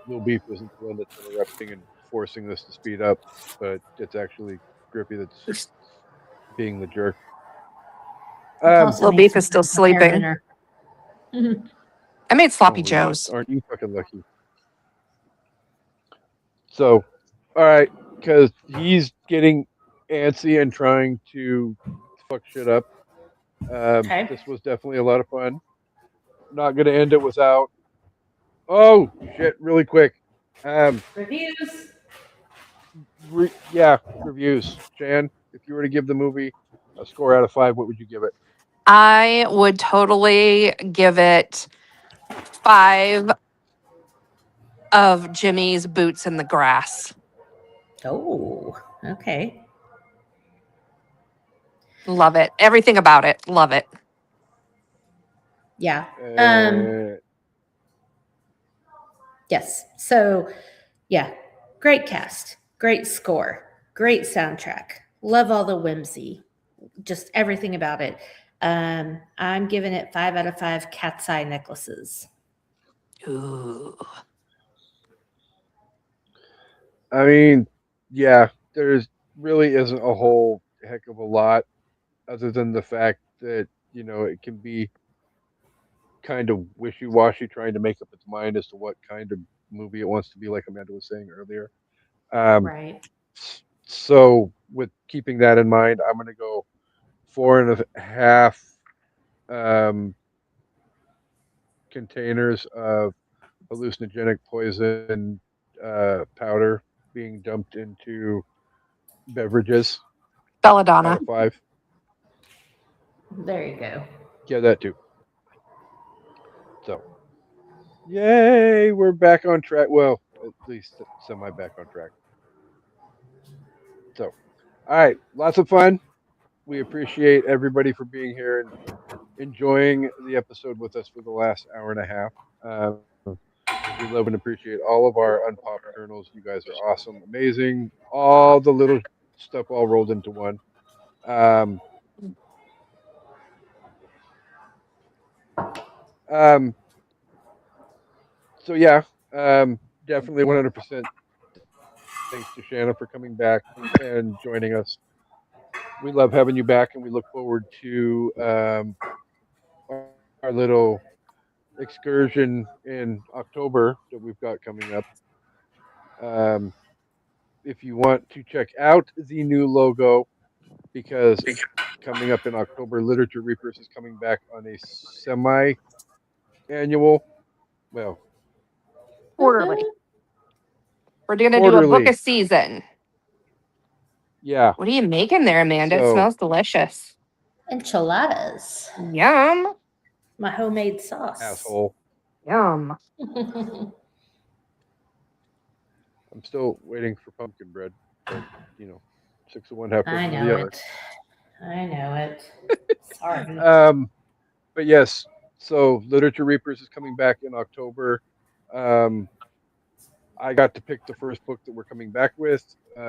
Lil Beef isn't the one that's interrupting and forcing this to speed up, but it's actually Griffey that's being the jerk. Lil Beef is still sleeping. Dinner. I made sloppy Holy shit, joes. aren't you fucking lucky? So, all right, because he's getting antsy and trying to fuck shit up. Okay. This was definitely a lot of fun. Not gonna end it without. Oh shit! Really quick. Reviews. Reviews. Jan, if you were to give the movie a score out of 5, what would you give it? I would totally give it 5 of Jimmy's boots in the grass. Oh, okay. Love it. Everything about it. Love it. Yeah. Uh, Yes. So, yeah, great cast, great score, great soundtrack. Love all the whimsy, just everything about it. I'm giving it 5 out of 5 cat's eye necklaces. Ooh. I mean, yeah, there's really isn't a whole heck of a lot other than the fact that, it can be kind of wishy-washy trying to make up its mind as to what kind of movie it wants to be, like Amanda was saying earlier. Um, Right. so with keeping that in mind, I'm going to go 4.5 containers of hallucinogenic poison powder being dumped into beverages out Belladonna. of 5. There you go. Yeah, that too. So, yay, we're back on track. Well, at least semi back on track. So, all right, lots of fun. We appreciate everybody for being here and enjoying the episode with us for the last hour and a half. We love and appreciate all of our unpopped journals. You guys are awesome, amazing. All the little stuff all rolled into one. Um, um, so yeah, definitely 100%. Thanks to Shanna for coming back and joining us. We love having you back, and we look forward to our little excursion in October that we've got coming up. Um, if you want to check out the new logo, because coming up in October, Literature Reapers is coming back on a semi-annual, well, Quarterly. We're gonna do a book quarterly. a season. Yeah. What are you making there, Amanda? It So- smells delicious. Enchiladas. Yum. My homemade sauce. Asshole. Yum. I'm still waiting for pumpkin bread, but 6 of one, half I dozen of know the other. it. I know it. Sorry. But yes, so Literature Reapers is coming back in October. I got to pick the first book that we're coming back with.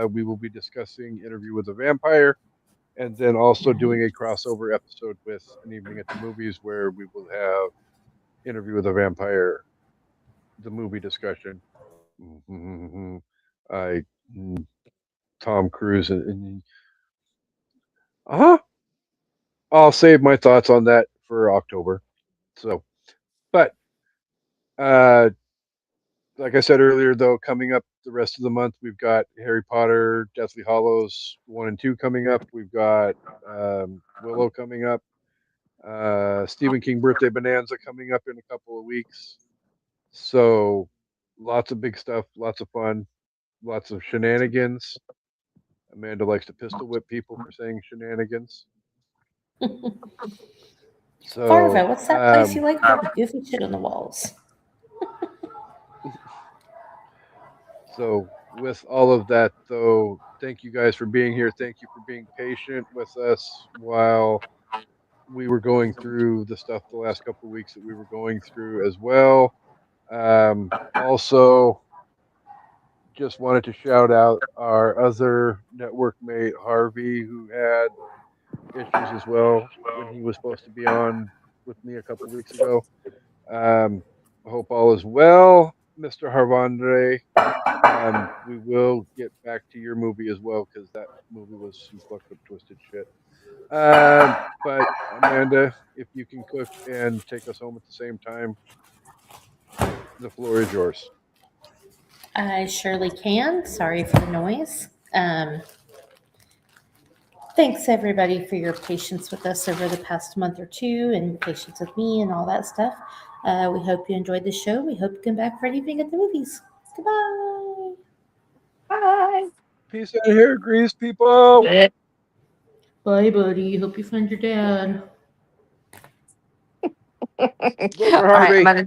We will be discussing Interview with a Vampire, and then also doing a crossover episode with An Evening at the Movies, where we will have Interview with a Vampire, the movie discussion. Tom Cruise and I'll save my thoughts on that for October. So, but like I said earlier, though, coming up the rest of the month, we've got Harry Potter, Deathly Hallows 1 and 2 coming up. We've got Willow coming up. Stephen King Birthday Bonanza coming up in a couple of weeks. So, lots of big stuff, lots of fun, lots of shenanigans. Amanda likes to pistol whip people for saying shenanigans. So, Farva, what's that place you like to have goofy shit on the walls? So, with all of that, though, thank you guys for being here. Thank you for being patient with us while we were going through the stuff the last couple of weeks that we were going through as well. Also, just wanted to shout out our other network mate, Harvey, who had issues as well when he was supposed to be on with me a couple of weeks ago. I hope all is well, Mr. Harvandre. We will get back to your movie as well, because that movie was some fucked up, twisted shit. But Amanda, if you can cook and take us home at the same time, the floor is yours. I surely can. Sorry for the noise. Thanks everybody for your patience with us over the past month or two, and patience with me and all that stuff. We hope you enjoyed the show. We hope you come back for an evening at the movies. Goodbye. Bye. Peace out here, Grease people. Bye, buddy. Hope you find your dad. Go for All right, Harvey. I'm gonna